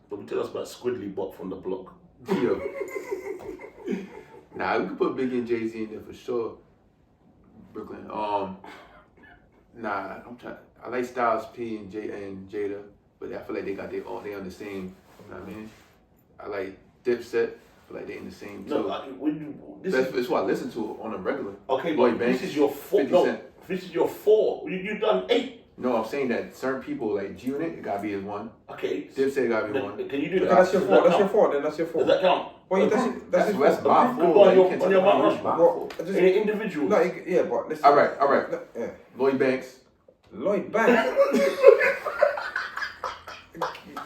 But tell us about Squidly Bop from the block. Yo. Nah, we could put Biggie and Jay-Z in there for sure. Brooklyn. Nah, I like Styles P and Jada, but I feel like they on the same. You know what I mean? I like Dipset. I feel like they in the same. No, too. like, That's what I listen to on a regular. Okay, Lloyd but Banks, this is your 4. 50 No, Cent. this is your 4. You done 8. No, I'm saying that certain people like G-Unit, it gotta be his one. Okay. Dipset gotta be one. Can you do Okay, that? that's your Does 4. that That's your count? 4. Then that's your 4. Does that count? Well, that's That's your my 4. four. On Like, you your can't Mount take my Rushmore. Well, just, In the individuals. no, yeah, but listen. All right. Yeah. Lloyd Banks. Lloyd Banks.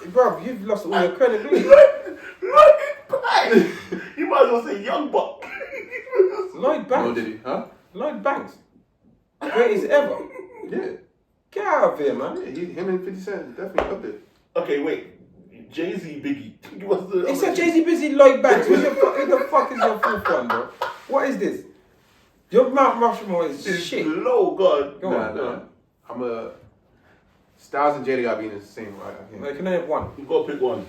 Bro, you've lost all your credibility. Lloyd Banks. You might as well say Young Buck. Lloyd No, Banks. did he? Huh? Lloyd Banks. Greatest ever. Yeah. Get out of here, man. Yeah, him and 50 Cent is definitely up there. Okay, wait. Jay-Z, Biggie. What's the? He said Jay-Z busy Lloyd Banks. Who the fuck is your fourth one, bro? What is this? Your Mount Rushmore is shit. Low, God. Go on. I'm a Styles and Jada gotta be in the same. Right? No, you can only have one. You gotta pick one.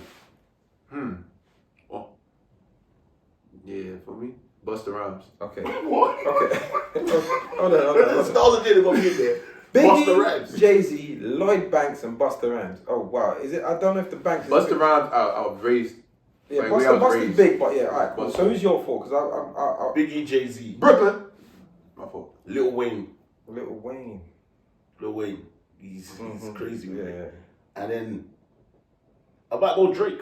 Oh. Yeah, for me, Busta Rhymes. Okay. What? Okay. Hold on. Styles and Jada gonna be in there. Busta Biggie, Rhymes. Jay-Z, Lloyd Banks, and Busta Rhymes. Oh wow, is it? I don't know if the Banks. Is Busta big. Rhymes, I was raised. Yeah, like, where I was Busta's raised. big, but yeah, alright, cool. Busta. So who's your 4? Because I Biggie, Jay-Z. Brooklyn. My fault. Lil Wayne. Little Wayne. Lil Wayne. He's crazy. Yeah, With yeah. it. And then I might go Drake.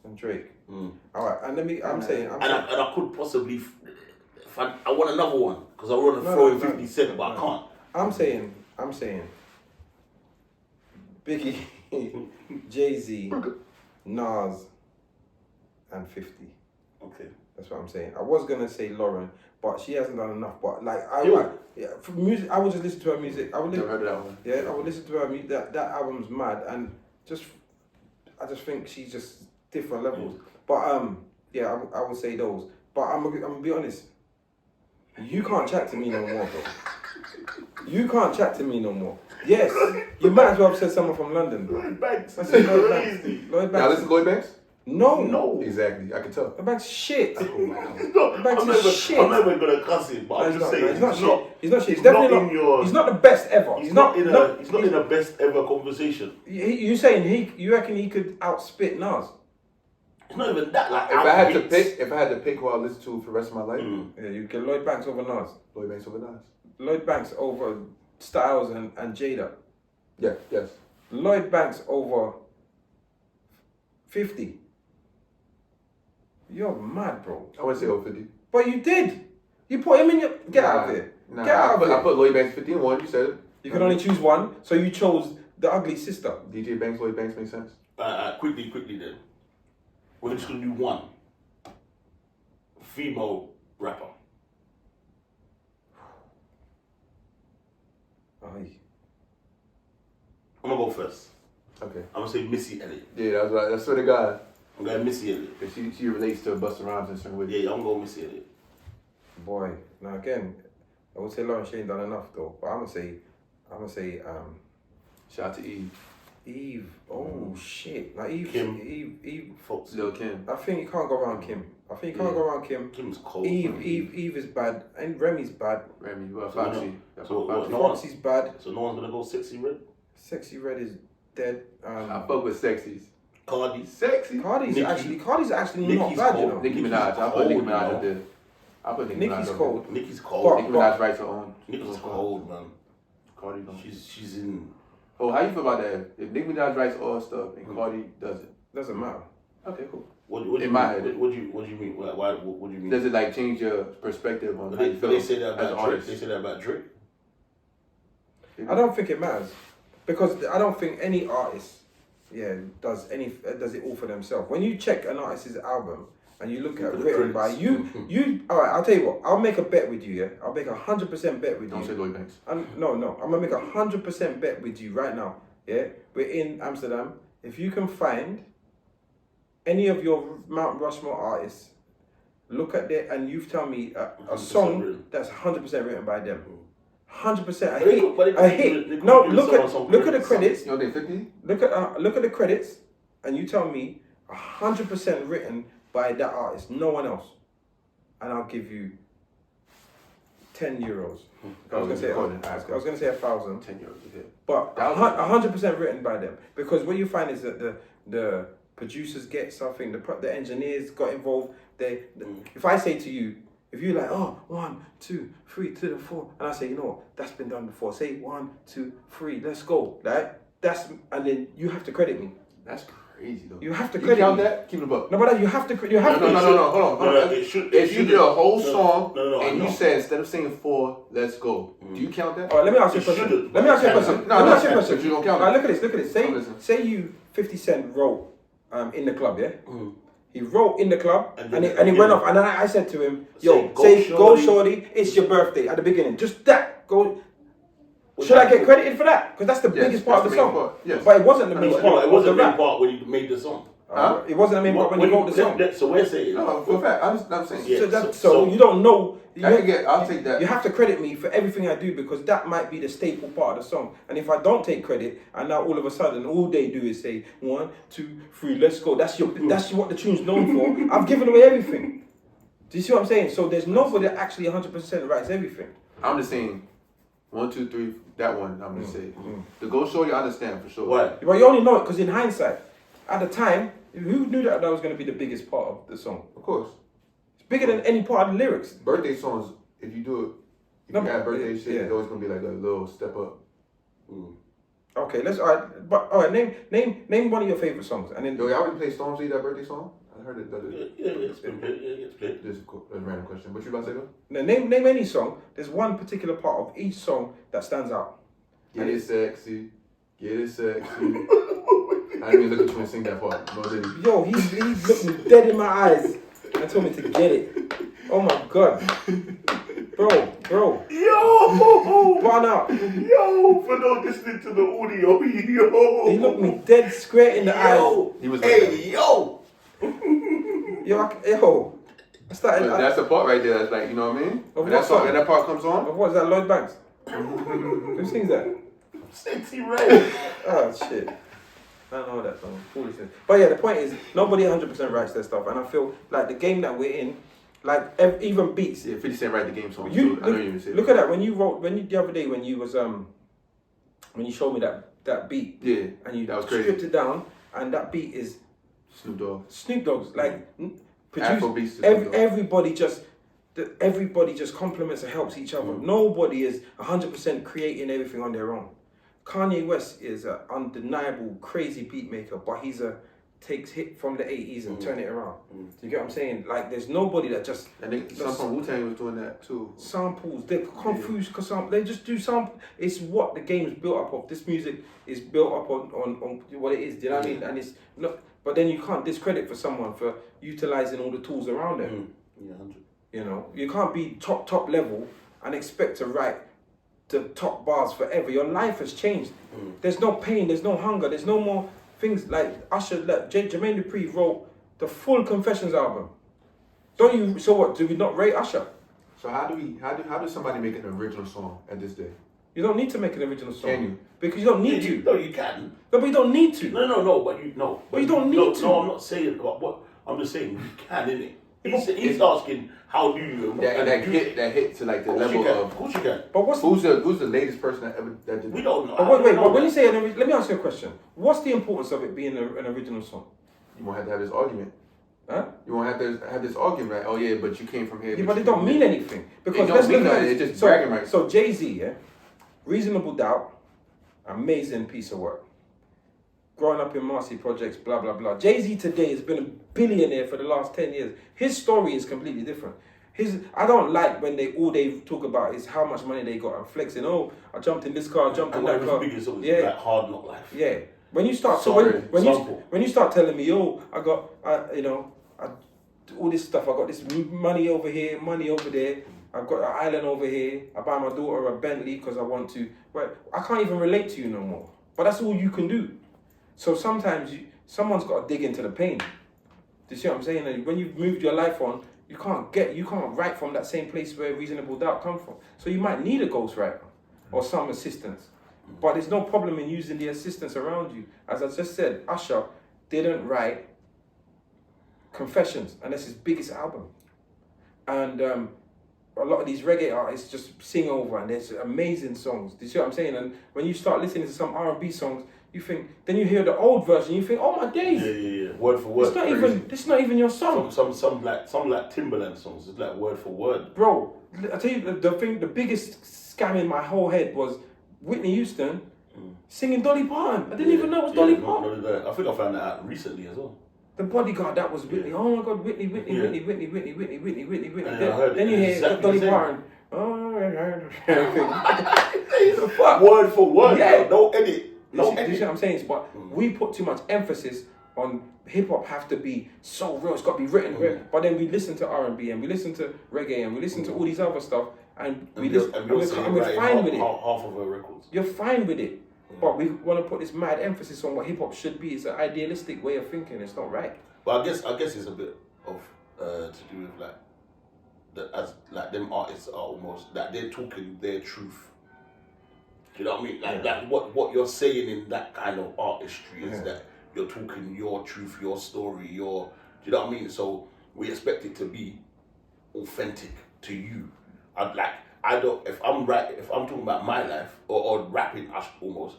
And Drake. Mm. Alright, and I'm saying. And I could possibly. I want another one because I want to throw in 50 Cent, but I can't. I'm saying. Biggie, Jay-Z, Nas, and 50. Okay. That's what I'm saying. I was gonna say Lauren, but she hasn't done enough. But like Yo. for music, I would just listen to her music. I would Never listen. heard of that one. Yeah, I would listen to her music. That album's mad, and I just think she's just different levels. But yeah, I would say those. But I'm gonna be honest. You can't chat to me no more, bro. You can't chat to me no more. Yes, you might as well have said someone from London, bro. Lloyd Banks. I That's said Lloyd crazy. Banks. Lloyd Now Banks. listen to Lloyd Banks? No. No. Exactly, I can tell. Lloyd Banks shit. I'm Banks never, is shit. I'm never gonna cuss him, but No, I'm he's just not. saying No, he's not he's shit. not. He's not shit. He's He's definitely not in your. He's not the best ever. He's not in a best ever conversation. You saying you reckon he could outspit Nas? It's not even that. Like If I had to pick who I listen to for the rest of my life, Yeah, you get Lloyd Banks over Nas. Lloyd Banks over Nas. Lloyd Banks over Styles and Jada. Yeah, yes. Lloyd Banks over 50. You're mad, bro. I wouldn't say over 50. But you did. You put him in your. Get out of here. Nah, Get out of I here. put Lloyd Banks 51, you said it. You can only choose one, so you chose the ugly sister. DJ Banks, Lloyd Banks makes sense. Quickly then. We're just gonna do one. Female rapper. Aye. I'm gonna go first. Okay. I'm gonna say Missy Elliott. Yeah, that was like, I swear to God. I'm going Missy Elliott. 'Cause she relates to Busta Rhymes in certain ways. Yeah, I'm going Missy Elliott. Boy. Now again, I would say Lauren, she ain't done enough though. But I'm gonna say Shout out to Eve. Eve. Oh shit. Now Eve. Kim. Eve. Folks. Lil Kim. I think you can't go around Kim. Kim's cold. Eve is bad, and Remy's bad. Remy, well, So Foxy. so Foxy. No one- Foxy's bad. So no one's gonna go Sexy Red? Sexy Red is dead. I fuck with Sexies. Cardi. Sexy. Cardi's Nicki. actually not Nicki's bad, cold. you know. Nicki Nicki's Minaj. I put Nicki cold, Minaj you up there. I put Nicki Minaj Nicki's up cold. there. Nicki's cold. But- Nicki Minaj writes her own. Nicki's cold, man. Cardi don't. She's in. Oh, how you feel about that? If Nicki Minaj writes all her stuff and Cardi doesn't. Doesn't matter. Okay, cool. What do you In my mean? head. What do you mean? Why? What do you mean? Does it like change your perspective on But how they, you but feel they say that as an about Drake. artist? They say that about Drake. I don't think it matters because I don't think any artist, does it all for themselves. When you check an artist's album and you look at Look at the written by credits. you. All right, I'll tell you what. I'll make a bet with you. Yeah, I'll make 100% bet with Don't say you. Lloyd Banks. No, I'm gonna make 100% bet with you right now. Yeah, we're in Amsterdam. If you can find any of your Mount Rushmore artists, look at there and you tell me a 100% song written. that's 100% written by them. 100%. But they could- A they hit. could No, do look some at the credits. credits. You know they 50? Look at the credits, and you tell me 100% written by that artist, no one else, and I'll give you €10. I Oh, was gonna say recording. I was gonna say 1,000. €10. Okay. But 100% written by them, because what you find is that the producers get something, the engineers got involved. If I say to you, if you're like, oh, 1, 2, 3 to the 4, and I say, you know what, that's been done before. Say 1, 2, 3, let's go. Right? And then you have to credit me. That's crazy though. You have to You credit count me. that? Keep it up. No, but you have to. You have to. No, hold on. It should, If you did a whole song I and know. you said instead of singing 4, let's go. Do you count that? All right, let me ask you a It question. shouldn't, Let me ask you a but- question. No, Let me no, ask you a question. but you don't count All right, it. look at this. I'm listening. Say you 50 Cent wrote in the club, yeah? He wrote in the club and he went off. And then I said to him, yo, go shorty, it's your birthday at the beginning. Just that. Go. Should I get credited for that? Because that's the biggest part of the song. Part. Yes. But it wasn't the main part. It wasn't the main rap. part when you made the song. It wasn't the main part when you wrote the song. So we're saying. No, for a fact. I'm saying. Yeah. So you don't know. I'll take that. You have to credit me for everything I do, because that might be the staple part of the song. And if I don't take credit, and now all of a sudden all they do is say 1, 2, 3, let's go. That's what the tune's known for. I've given away everything. Do you see what I'm saying? So there's nobody that actually 100% writes everything. I'm just saying 1, 2, 3. That one. I'm just saying. The Go Shorty, I understand for sure. Why? But you only know it because in hindsight, at the time, who knew that was going to be the biggest part of the song? Of course. It's bigger than any part of the lyrics. Birthday songs, if you do it, if you have birthday shit, yeah. it's always gonna be like a little step up. Okay, all right. Name one of your favorite songs, and then Yo, y'all already play Stormzy, that birthday song? I heard it. Yeah, it's been played. Yeah, it's played. Just a random question. What you about to say though? now, name any song. There's one particular part of each song that stands out. Get it sexy. Get it sexy. I didn't even look at you and sing that part. No, really. Yo, he looked me dead in my eyes and told me to get it. Oh my god, bro, Yo! burn out. Yo! For not listening to the audio, yo! He looked me dead square in the eyes. He was like Hey, yo! Yo, I started. That's the part right there. That's like, you know what I mean? Of When what song? that part comes on. What is that, Lloyd Banks? Who sings that? Sexy Red. Oh shit. I don't know that song. Foolishness. But yeah, the point is, nobody 100% writes their stuff, and I feel like the game that we're in, like even beats. Yeah, 50 Cent write the game song. I know you you even said look at that the other day when you was when you showed me that beat. Yeah, And you that was crazy. stripped it down, and that beat is Snoop Dogg's like Afro beats to Snoop Dogg. everybody just complements and helps each other. Nobody is 100% creating everything on their own. Kanye West is an undeniable crazy beat maker, but takes hit from the 80s and turn it around. Do you get what I'm saying? Like there's nobody that just And some from Wu-Tang was doing that too. samples. They confuse because they just do sample. It's what the game's built up of. This music is built up on what it is. Do you know what I mean? And it's not. But then you can't discredit for someone for utilizing all the tools around them. Yeah, 100. You know, you can't be top level and expect to write the top bars forever. Your life has changed. There's no pain. There's no hunger. There's no more things like Usher. Like Jermaine Dupri wrote the full Confessions album. Don't you? So what? Do we not rate Usher? So how does somebody make an original song at this day? You don't need to make an original song. Can you? Because you don't need to. No, you can. No, but you don't need to. No, but you know. But you don't need to. No, I'm not saying about what. I'm just saying you can, innit? He's asking how do you That hit to like the level of course you can. But who's the latest person that did We don't know. But wait. But when you say let me ask you a question. What's the importance of it being an original song? You won't have to have this argument. Huh? You won't have to have this argument. Like, oh yeah, but you came from here. Yeah, but it don't mean anything because It don't let's mean look at nothing, this. it's just bragging rights. So Jay-Z, yeah, Reasonable Doubt, amazing piece of work. Growing up in Marcy Projects, blah blah blah. Jay-Z today has been a billionaire for the last 10 years. His story is completely different. I don't like when all they talk about is how much money they got and flexing. Oh, I jumped in this car, I jumped in that car. Yeah, like Hard Knock Life. Yeah. When you start, when you start telling me, oh, I got, all this stuff. I got this money over here, money over there. I've got an island over here. I buy my daughter a Bentley because I want to. Well, I can't even relate to you no more. But that's all you can do. So sometimes someone's got to dig into the pain. Do you see what I'm saying? And when you've moved your life on, you can't write from that same place where Reasonable Doubt come from. So you might need a ghostwriter or some assistance. But there's no problem in using the assistance around you. As I just said, Usher didn't write Confessions, and that's his biggest album. And a lot of these reggae artists just sing over, and there's amazing songs. Do you see what I'm saying? And when you start listening to some R&B songs, you think, then you hear the old version, you think, oh my days. Yeah. Word for word. It's not even your song. Some like Timberland songs. It's like word for word. Bro, I tell you the biggest scam in my whole head was Whitney Houston singing Dolly Parton. I didn't even know it was Dolly Parton. I think I found that out recently as well. The Bodyguard, that was Whitney. Oh my God, Whitney. Then you hear exactly Dolly Parton. Fuck. Word for word. Yeah. No edit. You see what I'm saying? But we put too much emphasis on hip hop have to be so real. It's got to be written. But then we listen to R&B and we listen to reggae and we listen to all these other stuff and we're fine with it. Half of our records. You're fine with it. But we want to put this mad emphasis on what hip hop should be. It's an idealistic way of thinking. It's not right. But I guess it's a bit of to do with them artists are almost that they're talking their truth. Do you know what I mean? Like what you're saying in that kind of artistry is that you're talking your truth, your story, do you know what I mean? So we expect it to be authentic to you. If I'm talking about my life or rapping almost,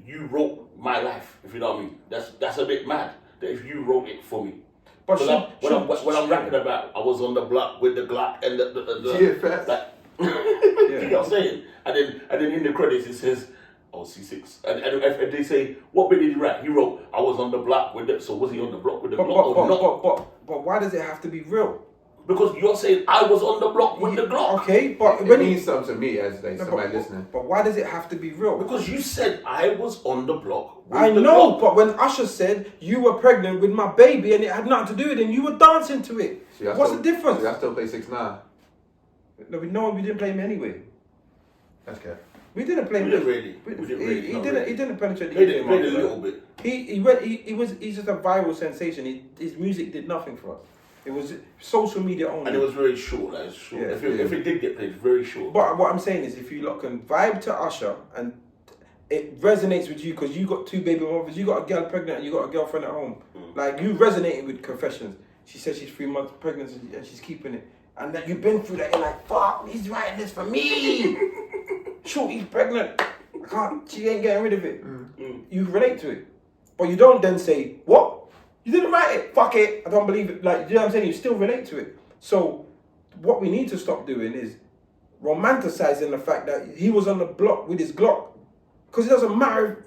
you wrote my life, if you know what I mean. That's a bit mad that if you wrote it for me. But when I'm rapping about I was on the block with the Glock and the you know what I'm saying? And then in the credits it says C6. And if they say, what bit did he rap? He wrote, I was on the block with it. So was he on the block with the Glock or not? But why does it have to be real? Because you're saying I was on the block with the Glock. Okay, but it means something to me as somebody listening. But why does it have to be real? Because you said I was on the block with I the know, Glock. but when Usher said you were pregnant with my baby and it had nothing to do with it and you were dancing to it. What's the difference? I still play 6ix9ine. No, we didn't play him anyway. That's cap. We didn't play him. We didn't penetrate the game. He played a little bit. He's just a viral sensation. His music did nothing for us. It was social media only. And it was very short. Like, it's short. Yeah, if it did get played, it's very short. But what I'm saying is, if you can vibe to Usher and it resonates with you because you got 2 baby mothers, you got a girl pregnant and you got a girlfriend at home. Like you resonated with Confessions. She said she's 3 months pregnant and she's keeping it. And that you've been through that, you're like, fuck, he's writing this for me. Shorty's pregnant. She ain't getting rid of it. You relate to it. But you don't then say, what? You didn't write it. Fuck it. I don't believe it. Like, you know what I'm saying? You still relate to it. So what we need to stop doing is romanticizing the fact that he was on the block with his Glock. Because it doesn't matter if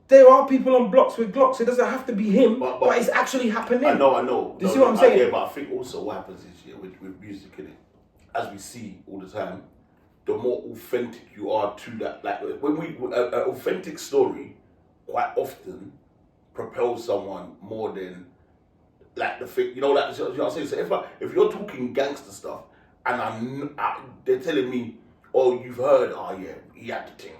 there are people on blocks with Glocks. It doesn't have to be him, but it's actually happening. I know. Do you see what I'm saying? Yeah, but I think also what happens is with music, innit, as we see all the time, the more authentic you are to that. Like when an authentic story quite often propels someone more than like the thing. You know what I'm saying? So if you're talking gangster stuff and they're telling me, oh, you've heard, oh yeah, he had the thing.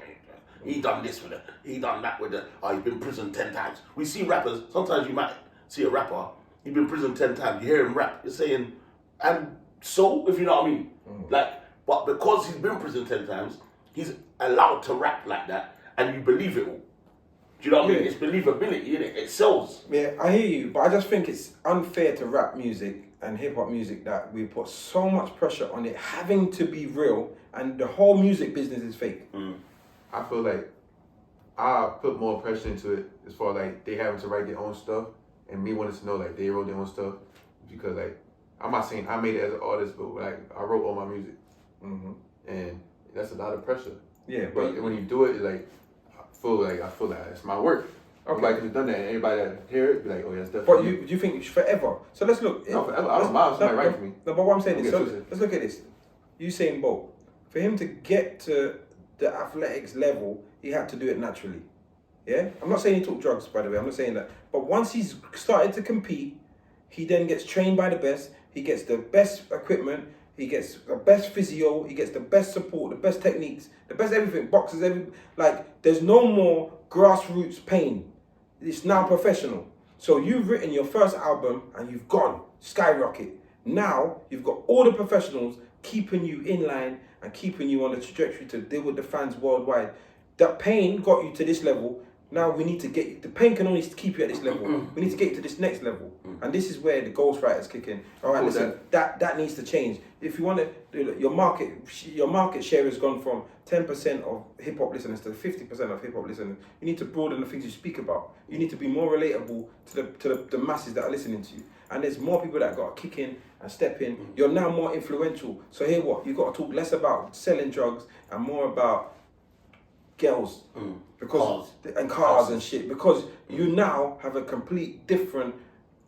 He done this with it. He done that with it. Oh, he's been in prison 10 times. We see rappers. Sometimes you might see a rapper. He's been in prison 10 times. You hear him rap. You're saying, and so, if you know what I mean. But because he's been in prison 10 times, he's allowed to rap like that, and you believe it all. Do you know what I mean? It's believability, innit? It sells. Yeah, I hear you, but I just think it's unfair to rap music and hip hop music that we put so much pressure on it having to be real, and the whole music business is fake. I feel like I put more pressure into it as far like they having to write their own stuff and me wanting to know like they wrote their own stuff because like I'm not saying I made it as an artist, but like I wrote all my music, and that's a lot of pressure. Yeah, but when you do it, like I feel like it's my work. Everybody could have done that, and anybody that hear it be like, oh yeah, it's definitely. But you think it's forever? So let's look. No, forever. I don't mind. Somebody write for me. No, but what I'm saying is, let's look at this. Usain Bolt, for him to get to the athletics level, he had to do it naturally. Yeah? I'm not saying he took drugs, by the way. I'm not saying that. But once he's started to compete, he then gets trained by the best. He gets the best equipment. He gets the best physio. He gets the best support, the best techniques, the best everything. Boxers, there's no more grassroots pain. It's now professional. So you've written your first album and you've gone skyrocket. Now you've got all the professionals keeping you in line and keeping you on the trajectory to deal with the fans worldwide. That pain got you to this level. Now we need to get the pain can only keep you at this level. We need to get you to this next level, and this is where the ghostwriters kick in. All right, listen, that needs to change. If you want to, your market share has gone from 10% of hip hop listeners to 50% of hip hop listeners. You need to broaden the things you speak about. You need to be more relatable to the masses that are listening to you. And there's more people that got to kick in and step in. You're now more influential. So here what? You've got to talk less about selling drugs and more about girls because cars and shit, because you now have a complete different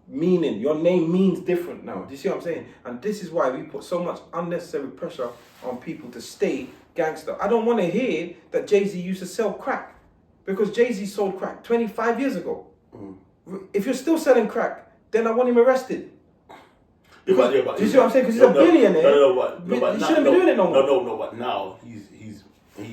meaning. Your name means different now. Do you see what I'm saying? And this is why we put so much unnecessary pressure on people to stay gangster. I don't want to hear that Jay-Z used to sell crack, because Jay-Z sold crack 25 years ago. If you're still selling crack, then I want him arrested. Do you see what I'm saying? Because he's a billionaire. He shouldn't be doing it no more. No, but now he's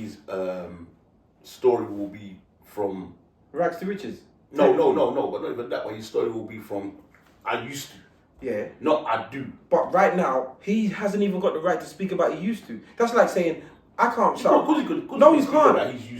story will be from rags to riches. No, but not even that way. His story will be from I used to. Yeah. Not I do. But right now, he hasn't even got the right to speak about he used to. That's like saying, I can't shout. No, you can't.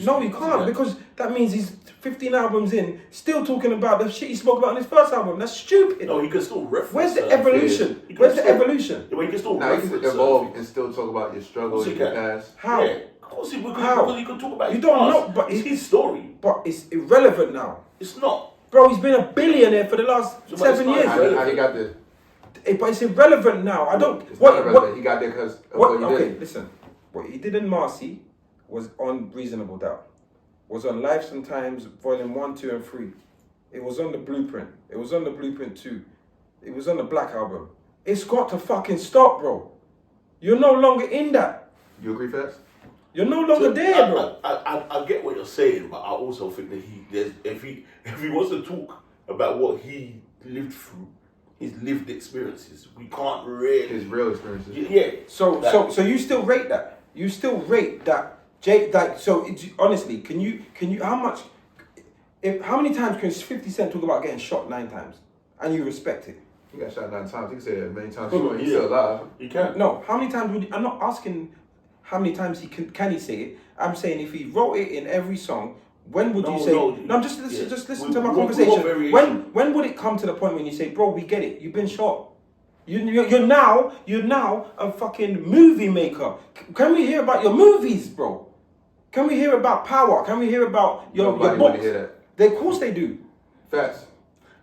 No, you can't, because that means he's 15 albums in, still talking about the shit he spoke about in his first album. That's stupid. No, he can still reference. Where's the evolution? Where's the evolution? Yeah, but he can still reference. You can evolve and still talk about your struggles, your past. How? Yeah. Of course he would, because he could talk about his You don't past. know, but it's his story. But it's irrelevant now. It's not. Bro, he's been a billionaire for the last 7 years. How he got there? But it's irrelevant now. I don't. It's not irrelevant. He got there because of what he did. Okay, listen. What he did in Marcy was on Reasonable Doubt. Was on Life Sometimes, Volume 1, 2, and 3. It was on the Blueprint. It was on the Blueprint 2. It was on the Black Album. It's got to fucking stop, bro. You're no longer in that. You agree, Fats? You're no longer there, bro. I get what you're saying, but I also think that if he wants to talk about what he lived through, his lived experiences, we can't really his real experiences. Yeah. So you still rate that? You still rate that? Honestly, can you how many times can 50 Cent talk about getting shot 9 times and you respect it? He got shot 9 times. He can say that many times. He's still alive. He can. No, how many times I'm not asking how many times can he say it. I'm saying if he wrote it in every song, when would you say? No, just listen to my conversation. When would it come to the point when you say, bro, we get it. You've been shot. You're now a fucking movie maker. Can we hear about your movies, bro? Can we hear about Power? Can we hear about your books? Hear that. Of course they do. Facts.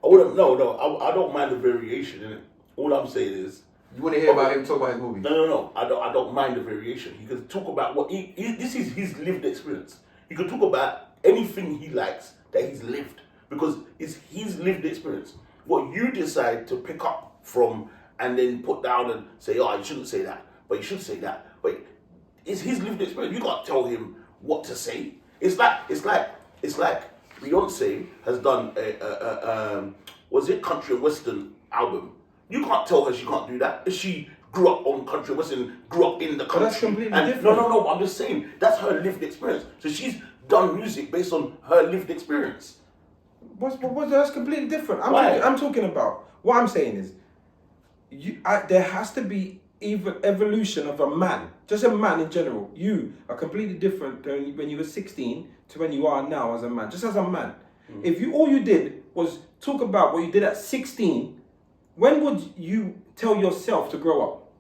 I don't mind the variation in it. All I'm saying is, you want to hear about him talk about his movie? No. I don't mind the variation. He can talk about what this is his lived experience. He can talk about anything he likes that he's lived, because it's his lived experience. What you decide to pick up from and then put down and say, oh, you shouldn't say that, but you should say that. But it's his lived experience. You can't tell him what to say. It's like Beyonce has done a country and western album. You can't tell her she can't do that. If she grew up on country and western, grew up in the country. But that's completely different. No. I'm just saying that's her lived experience. So she's done music based on her lived experience. That's completely different. Why? I'm talking about what I'm saying is, there has to be even evolution of a man, just a man in general. You are completely different than when you were 16 to when you are now as a man, just as a man. If all you did was talk about what you did at 16, when would you tell yourself to grow up?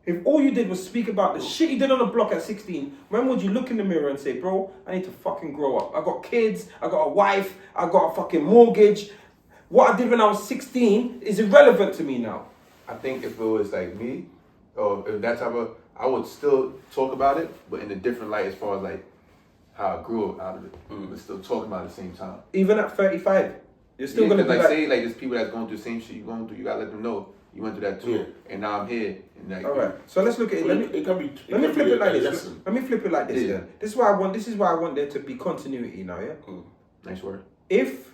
If all you did was speak about the shit you did on the block at 16, when would you look in the mirror and say, bro, I need to fucking grow up. I got kids, I got a wife, I got a fucking mortgage. What I did when I was 16 is irrelevant to me now. I think if it was like me, or if that type of, I would still talk about it, but in a different light as far as like how I grew up out of it. But still talking about it at the same time. Even at 35, you're still gonna be like say like there's people that's going through the same shit you're going through. You gotta let them know you went through that too, and now I'm here. And like, all right, so let's look at it. Let me flip it like this. Let me flip it like this. Then this is why I want there to be continuity now. Yeah. Nice word. If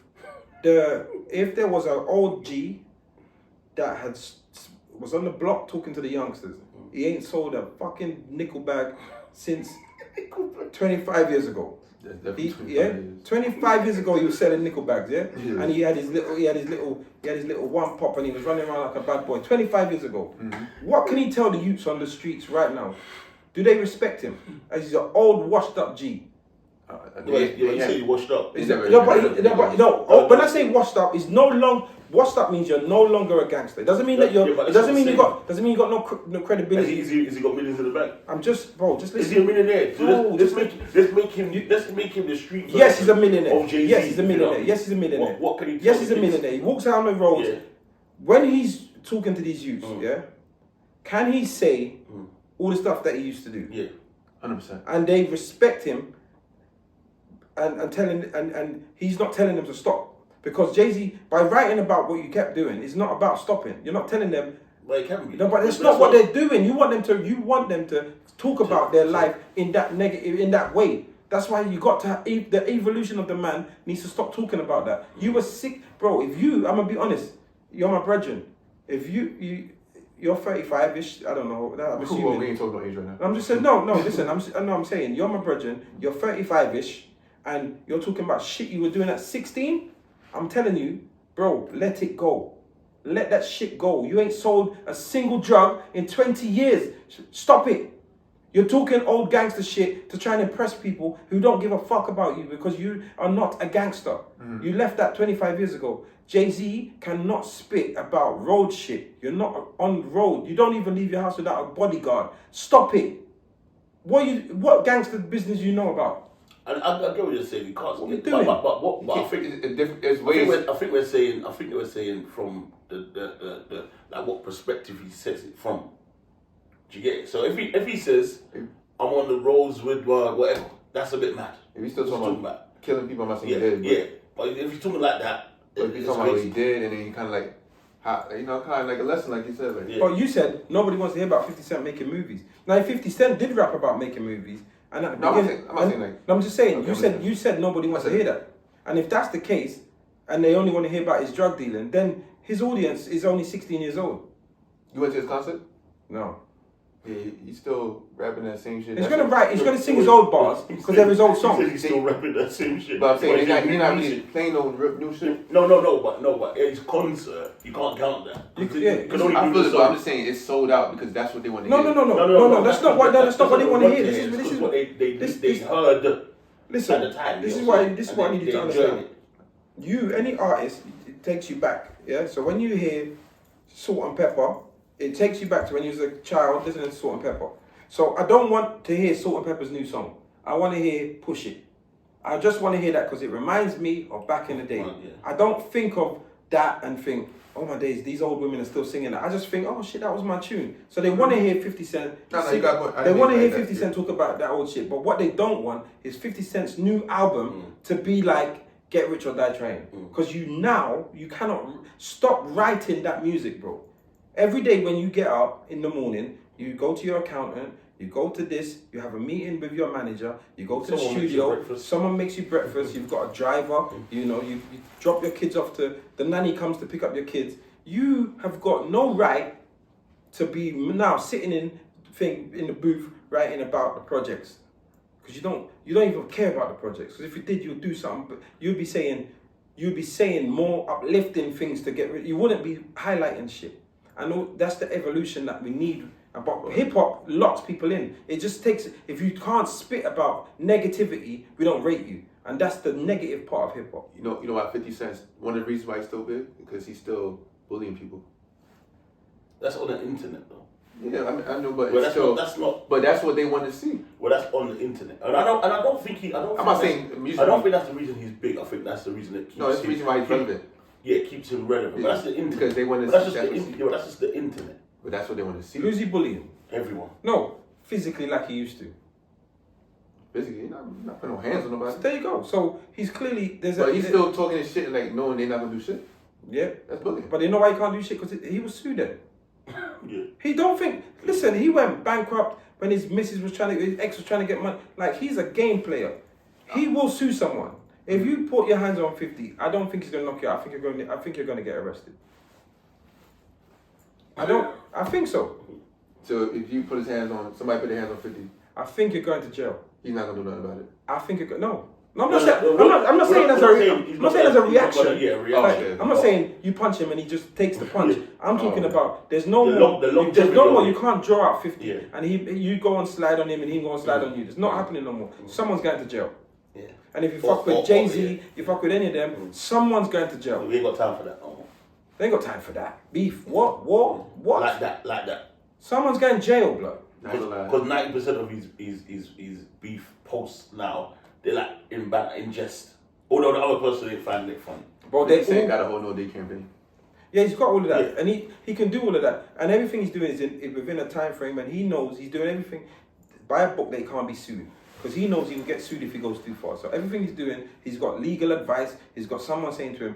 there was an old G that was on the block talking to the youngsters, he ain't sold a fucking nickel bag since 25 years ago. 25 years ago he was selling nickel bags, and he had his little one pop and he was running around like a bad boy. 25 years ago. What can he tell the youths on the streets right now? Do they respect him as he's an old washed up G? You say you washed up. When I say washed up, is no long. Washed up means you're no longer a gangster. It doesn't mean that you're. It doesn't mean you got. Doesn't mean you got no credibility. Has he got millions in the bank? Just listen. Is he a millionaire? Bro, let's make him the street. Yes, he's a millionaire. Yes, he's a millionaire. Yes, he's a millionaire. What can he? Yes, he's a millionaire. He walks out on the road. Yeah. When he's talking to these youths, can he say all the stuff that he used to do? Yeah, 100%. And they respect him, and he's not telling them to stop. Because Jay-Z, by writing about what you kept doing, it's not about stopping. You're not telling them. Well, it can be. No, but that's not what they're doing. You want them to talk about their life in that way. That's why you got to the evolution of the man needs to stop talking about that. You were sick, bro. I'm gonna be honest. You're my brethren. If you're 35ish. I don't know. I'm assuming. Well, we ain't talking about age right now. I'm just saying. No. Listen. I'm saying you're my brethren. You're 35ish, and you're talking about shit you were doing at 16. I'm telling you, bro, let it go. Let that shit go. You ain't sold a single drug in 20 years. Stop it. You're talking old gangster shit to try and impress people who don't give a fuck about you because you are not a gangster. You left that 25 years ago. Jay-Z cannot spit about road shit. You're not on the road. You don't even leave your house without a bodyguard. Stop it. What gangster business you know about? I get what you're saying. You can't. What are you doing? But I think it's ways. I think we're saying from the like what perspective he says it from. Do you get it? So if he says I'm on the roads with whatever, that's a bit mad. If he's still talking about killing people, I'm not saying he did. Yeah. But if he's talking like that, but if he's talking about what he did, and then he kind of like. kind of like a lesson, like you said. Like. Yeah. But you said nobody wants to hear about 50 Cent making movies. Now, if 50 Cent did rap about making movies, and at the beginning, I'm just saying, you said nobody wants to hear that. And if that's the case, and they only want to hear about his drug dealing, then his audience is only 16 years old. You went to his concert? No. Yeah, he's still rapping that same shit. He's gonna sing his old bars because they're his old songs. He's still rapping that same shit. But I'm saying he's not really playing no new shit. No, but his concert, you can't count that. I feel it, but I'm just saying it's sold out because that's what they want to hear. No, that's not what they want to hear. This is what they heard. Listen, at the time. This is what I need you to understand. Any artist, it takes you back. Yeah. So when you hear Salt and Pepper, it takes you back to when you was a child listening to Salt and Pepper. So I don't want to hear Salt and Pepper's new song. I want to hear Push It. I just want to hear that because it reminds me of back in the day. Yeah. I don't think of that and think, oh my days, these old women are still singing that. I just think, oh shit, that was my tune. So they want to hear 50 Cent. They want to hear 50 Cent talk about that old shit. But what they don't want is 50 Cent's new album to be like Get Rich or Die Trying. Because you cannot stop writing that music, bro. Every day when you get up in the morning, you go to your accountant, you go to this, you have a meeting with your manager, you go to the studio, someone makes you breakfast, you've got a driver, you drop your kids off to, the nanny comes to pick up your kids. You have got no right to be now sitting in the booth writing about the projects. Because you don't even care about the projects. Because if you did, you'd do something, but you'd be saying more uplifting things to get rid. You wouldn't be highlighting shit. I know that's the evolution that we need. But hip hop locks people in. It just takes, if you can't spit about negativity, we don't rate you. And that's the negative part of hip hop. You know why 50 Cent, one of the reasons why he's still big? Because he's still bullying people. That's on the internet though. Yeah, I know, but that's not. But that's what they want to see. Well, that's on the internet, and I don't think he. I'm not saying music. I don't think that's the reason he's big. I think that's the reason that keeps. No, that's the reason why he's relevant. Yeah, it keeps him relevant. But that's the internet. Because they want to. That's just the internet. But that's what they want to see. Who's he bullying? Everyone. No, physically like he used to. Physically, he's not putting no hands on nobody. So there you go. So he's clearly But he's still talking his shit like knowing they're not gonna do shit. Yeah, that's bullying. But you know why he can't do shit? Because he was sued then. Yeah. He don't think. Listen, he went bankrupt when his ex was trying to get money. Like, he's a game player. He will sue someone. If you put your hands on 50, I don't think he's gonna knock you out. I think you're gonna get arrested. I think so. So if you put somebody put their hands on 50, I think you're going to jail. He's not gonna do nothing about it. I think you're no. I'm not saying as a reaction. I'm not saying you punch him and he just takes the punch. I'm talking about there's no more. You can't draw out 50 and you go and slide on him and he go and slide on you. It's not happening no more. Someone's going to jail. Yeah. And if you fuck with Jay-Z, you fuck with any of them, someone's going to jail. We ain't got time for that no more. They ain't got time for that. Beef. What? War? What? Like that. Someone's going to jail, blood. Because 90% of his beef posts now, they're like in jest. Although the other person ain't finding it funny. Bro, they say got a whole no day campaign. Yeah, he's got all of that, and he can do all of that, and everything he's doing is within a time frame, and he knows he's doing everything by a book that he can't be sued, because he knows he will get sued if he goes too far. So everything he's doing, he's got legal advice. He's got someone saying to him,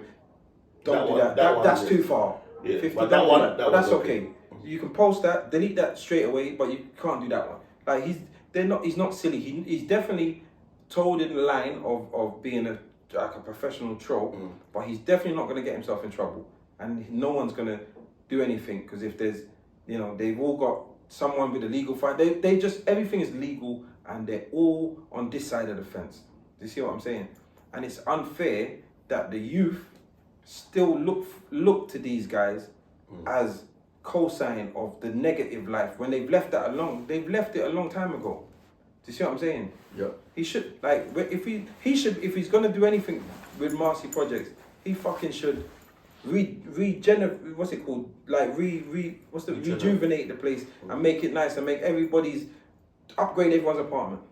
"Don't do that. That's too far." Yeah, 50, but but that's okay. You can post that, delete that straight away, but you can't do that one. Like he's not silly. He's definitely told in the line of being a professional troll, but he's definitely not going to get himself in trouble. And no one's going to do anything, because if there's, they've all got someone with a legal fight. They just, everything is legal, and they're all on this side of the fence. Do you see what I'm saying? And it's unfair that the youth still look to these guys as co-sign of the negative life when they've left it a long time ago. Do you see what I'm saying? Yeah. He should, like, if he's gonna do anything with Marcy Projects, he fucking should regenerate, what's it called? Like rejuvenate the place and make it nice and make upgrade everyone's apartment.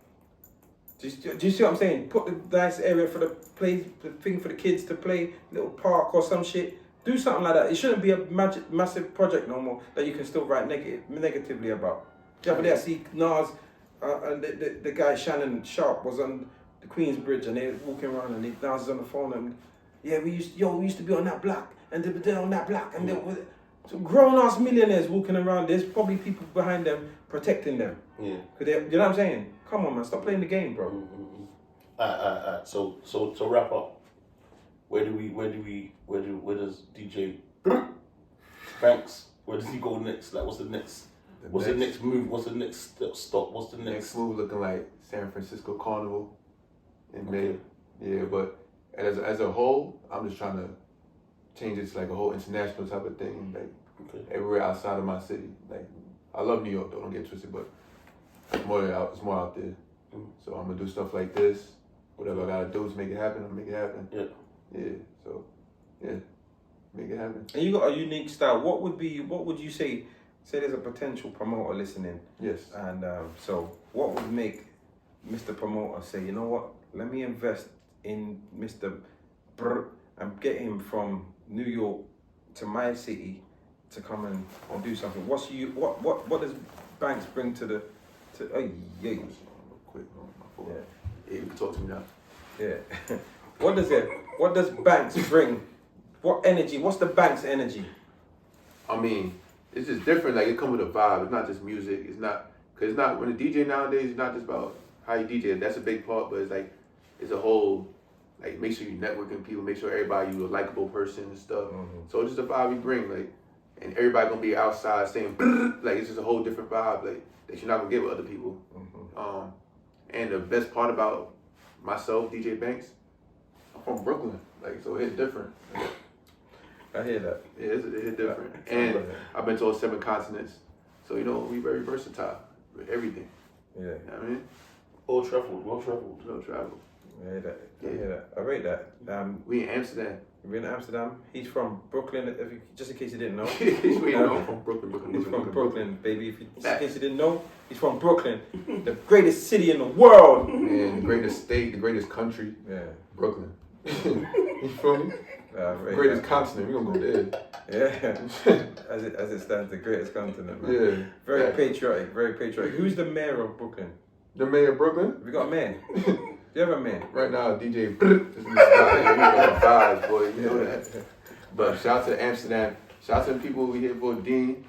Do you see what I'm saying? Put the nice area for the thing for the kids to play, little park or some shit. Do something like that. It shouldn't be a massive project no more that you can still write negatively about. The other day I see Nas and the guy Shannon Sharp was on the Queen's Bridge, and they're walking around, and Nas is on the phone, and we used to be on that block, and they're on that block, and there was grown-ass millionaires walking around. There's probably people behind them protecting them. Yeah. You know what I'm saying? Come on, man, stop playing the game, bro. So to wrap up, where does DJ Bvnks, where does he go next? Like, what's the next move? What's the next stop? What's the next move? Looking like San Francisco Carnival in May. Yeah, but as a whole, I'm just trying to change it to like a whole international type of thing, like everywhere outside of my city. Like, I love New York though, don't get twisted, but it's more out there. So I'm gonna do stuff like this. Whatever I gotta do to make it happen, I'll make it happen. Yeah. So make it happen. And you got a unique style. What would you say there's a potential promoter listening? Yes. And so what would make Mr. Promoter say, you know what, let me invest in Mr. Brr and get him from New York to my city to come and do something? What does Bvnks bring to the Quick, yeah, you can talk to me now. Yeah. What does Bvnks bring? What energy? What's the Bvnks energy? I mean, it's just different. Like, it comes with a vibe. It's not just music. It's not when a DJ nowadays, it's not just about how you DJ. That's a big part, but it's a whole, like, make sure you networking with people, make sure everybody you a likable person and stuff. So it's just a vibe you bring, like, and everybody gonna be outside saying like, it's just a whole different vibe, like, that you're not gonna get with other people. And the best part about myself, DJ Bvnks, I'm from Brooklyn, like, so it's different. I hear that. Yeah, it's different. And I've been to all 7 continents, so we very versatile with everything. Yeah. You know what I mean? Well traveled. I hear that. I rate that. We in Amsterdam. We're in Amsterdam. He's from Brooklyn, just in case you didn't know. I'm from Brooklyn. He's from Brooklyn, baby. Just in case you didn't know, he's from Brooklyn, the greatest city in the world. And the greatest state, the greatest country. Yeah. Brooklyn. You feel me? Greatest continent. We gonna go there. Yeah. As it stands, the greatest continent, man. Yeah. Very patriotic. Who's the mayor of Brooklyn? The mayor of Brooklyn? We got a mayor. Do you have a man? Right now, DJ vibes, boy. You know that. But shout out to Amsterdam. Shout out to the people we here for. Dean.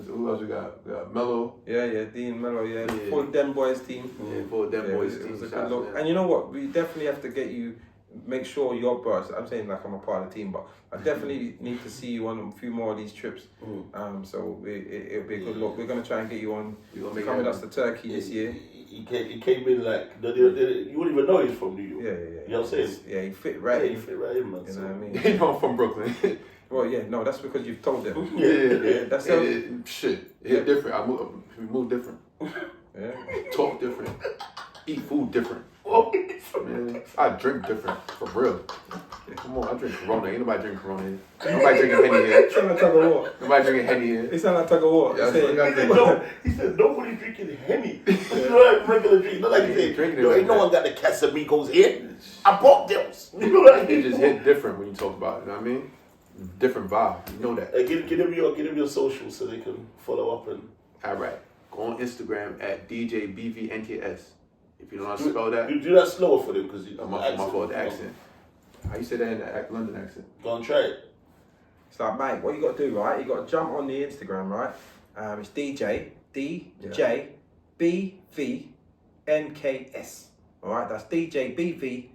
Who else we got? We got Mello. Yeah, Dean, Mello, Full Dem Boys team. Yeah, full Dem Boys team. It was a good look. And you know what? We definitely have to get you, make sure you're burst. I'm saying like I'm a part of the team, but I definitely need to see you on a few more of these trips. So it'll be a good look. We're going to try and get you on, come with us to Turkey this year. He came in like, you wouldn't even know he's from New York. Yeah. You know what I'm saying? Yeah, he fit right in. He fit right in, man. You know what I mean? They know I'm from Brooklyn. Well, yeah, no, that's because you've told them. Yeah. That's shit. It's different. We move different. Yeah. Talk different. Eat food different. Man, I drink different, for real. Come on, I drink Corona. Ain't nobody drinking Corona here. Nobody drinking Henny here. It's like tug of war. Nobody drinking Henny here. It's like tug of war. Yeah, He said, He said nobody drinking Henny. You know, like regular drink. Not like he said, drinking it no, like ain't no that. one got the Casamigos here. I bought them. You know what I mean? It just hit different when you talk about it. You know what I mean? Different vibe. You know that. Give them your socials so they can follow up and. All right. Go on Instagram at DJ Bvnks. If you don't know how to spell that, You do that slower for them because my fault. The accent. How you say that in the London accent? Go and try it. it's like, mate, what you got to do, right? You got to jump on the Instagram, right? It's DJ Bvnks. All right, that's DJ Bv.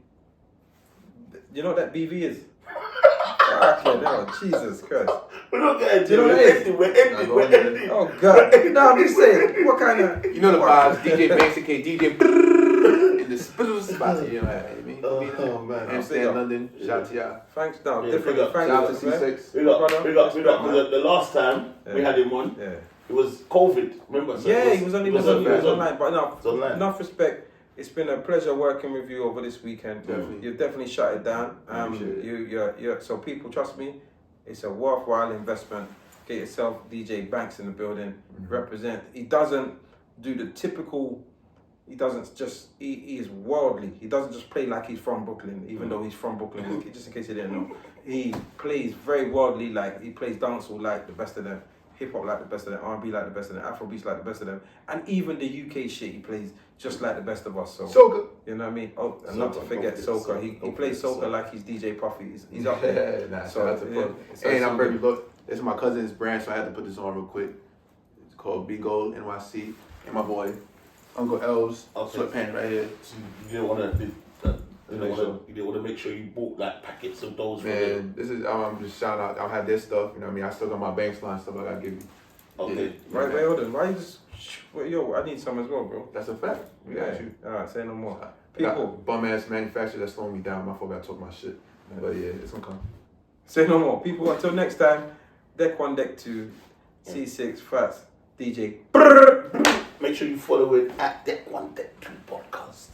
You know what that BV is? Okay, no, Jesus Christ. We're not getting Do you know what it is? We're ending. Oh God! No, I'm just saying. What kind of? You know the vibes. DJ Banks, aka DJ in the spittle spot. You know what I mean? Oh man. Amsterdam, London. Shout out to y'all. Thanks, no, Yeah, different. big up. Thanks, Shout out to man. C6. We got. The last time we had him on, Yeah. it was COVID. Remember? So Yeah, he was only online, but no, It's online. enough respect. It's been a pleasure working with you over this weekend. Definitely. You've definitely shut it down. Appreciate it. You're so people trust me. It's a worthwhile investment. Get yourself DJ Banks in the building. Represent. He doesn't do the typical. He doesn't just. He is worldly. He doesn't just play like he's from Brooklyn, even though he's from Brooklyn. Just in case you didn't know, he plays very worldly. Like he plays dancehall like the best of them. Hip hop like the best of them, R&B like the best of them, Afrobeats like the best of them, and even the UK shit he plays just like the best of us. So Soca. you know what I mean? Oh, and not to forget soca. He plays soca like he's DJ Puffy. He's up Yeah, there. nah, So, shout out to yeah, Puff. so And it's I'm all very good. look. This is my cousin's brand, so I had to put this on real quick. It's called B Gold NYC, and my boy Uncle L's sweatpants right here. So you didn't want to. You didn't want to make sure you bought like packets of those. Man, this is I'm just shouting out. I have this stuff. You know what I mean? I still got my Banks line stuff I gotta give you. Okay. Yeah. Right, wait, hold on. Why you just? Yo, I need some as well, bro. That's a fact. We got you. All right, say no more. People, bum ass manufacturer that's slowing me down. My fault. I talk my shit. But yeah, it's gonna come. Say no more. People, until next time, deck 1, deck 2, C6, Fats, DJ. Make sure you follow it at Deck 1, Deck 2 podcast.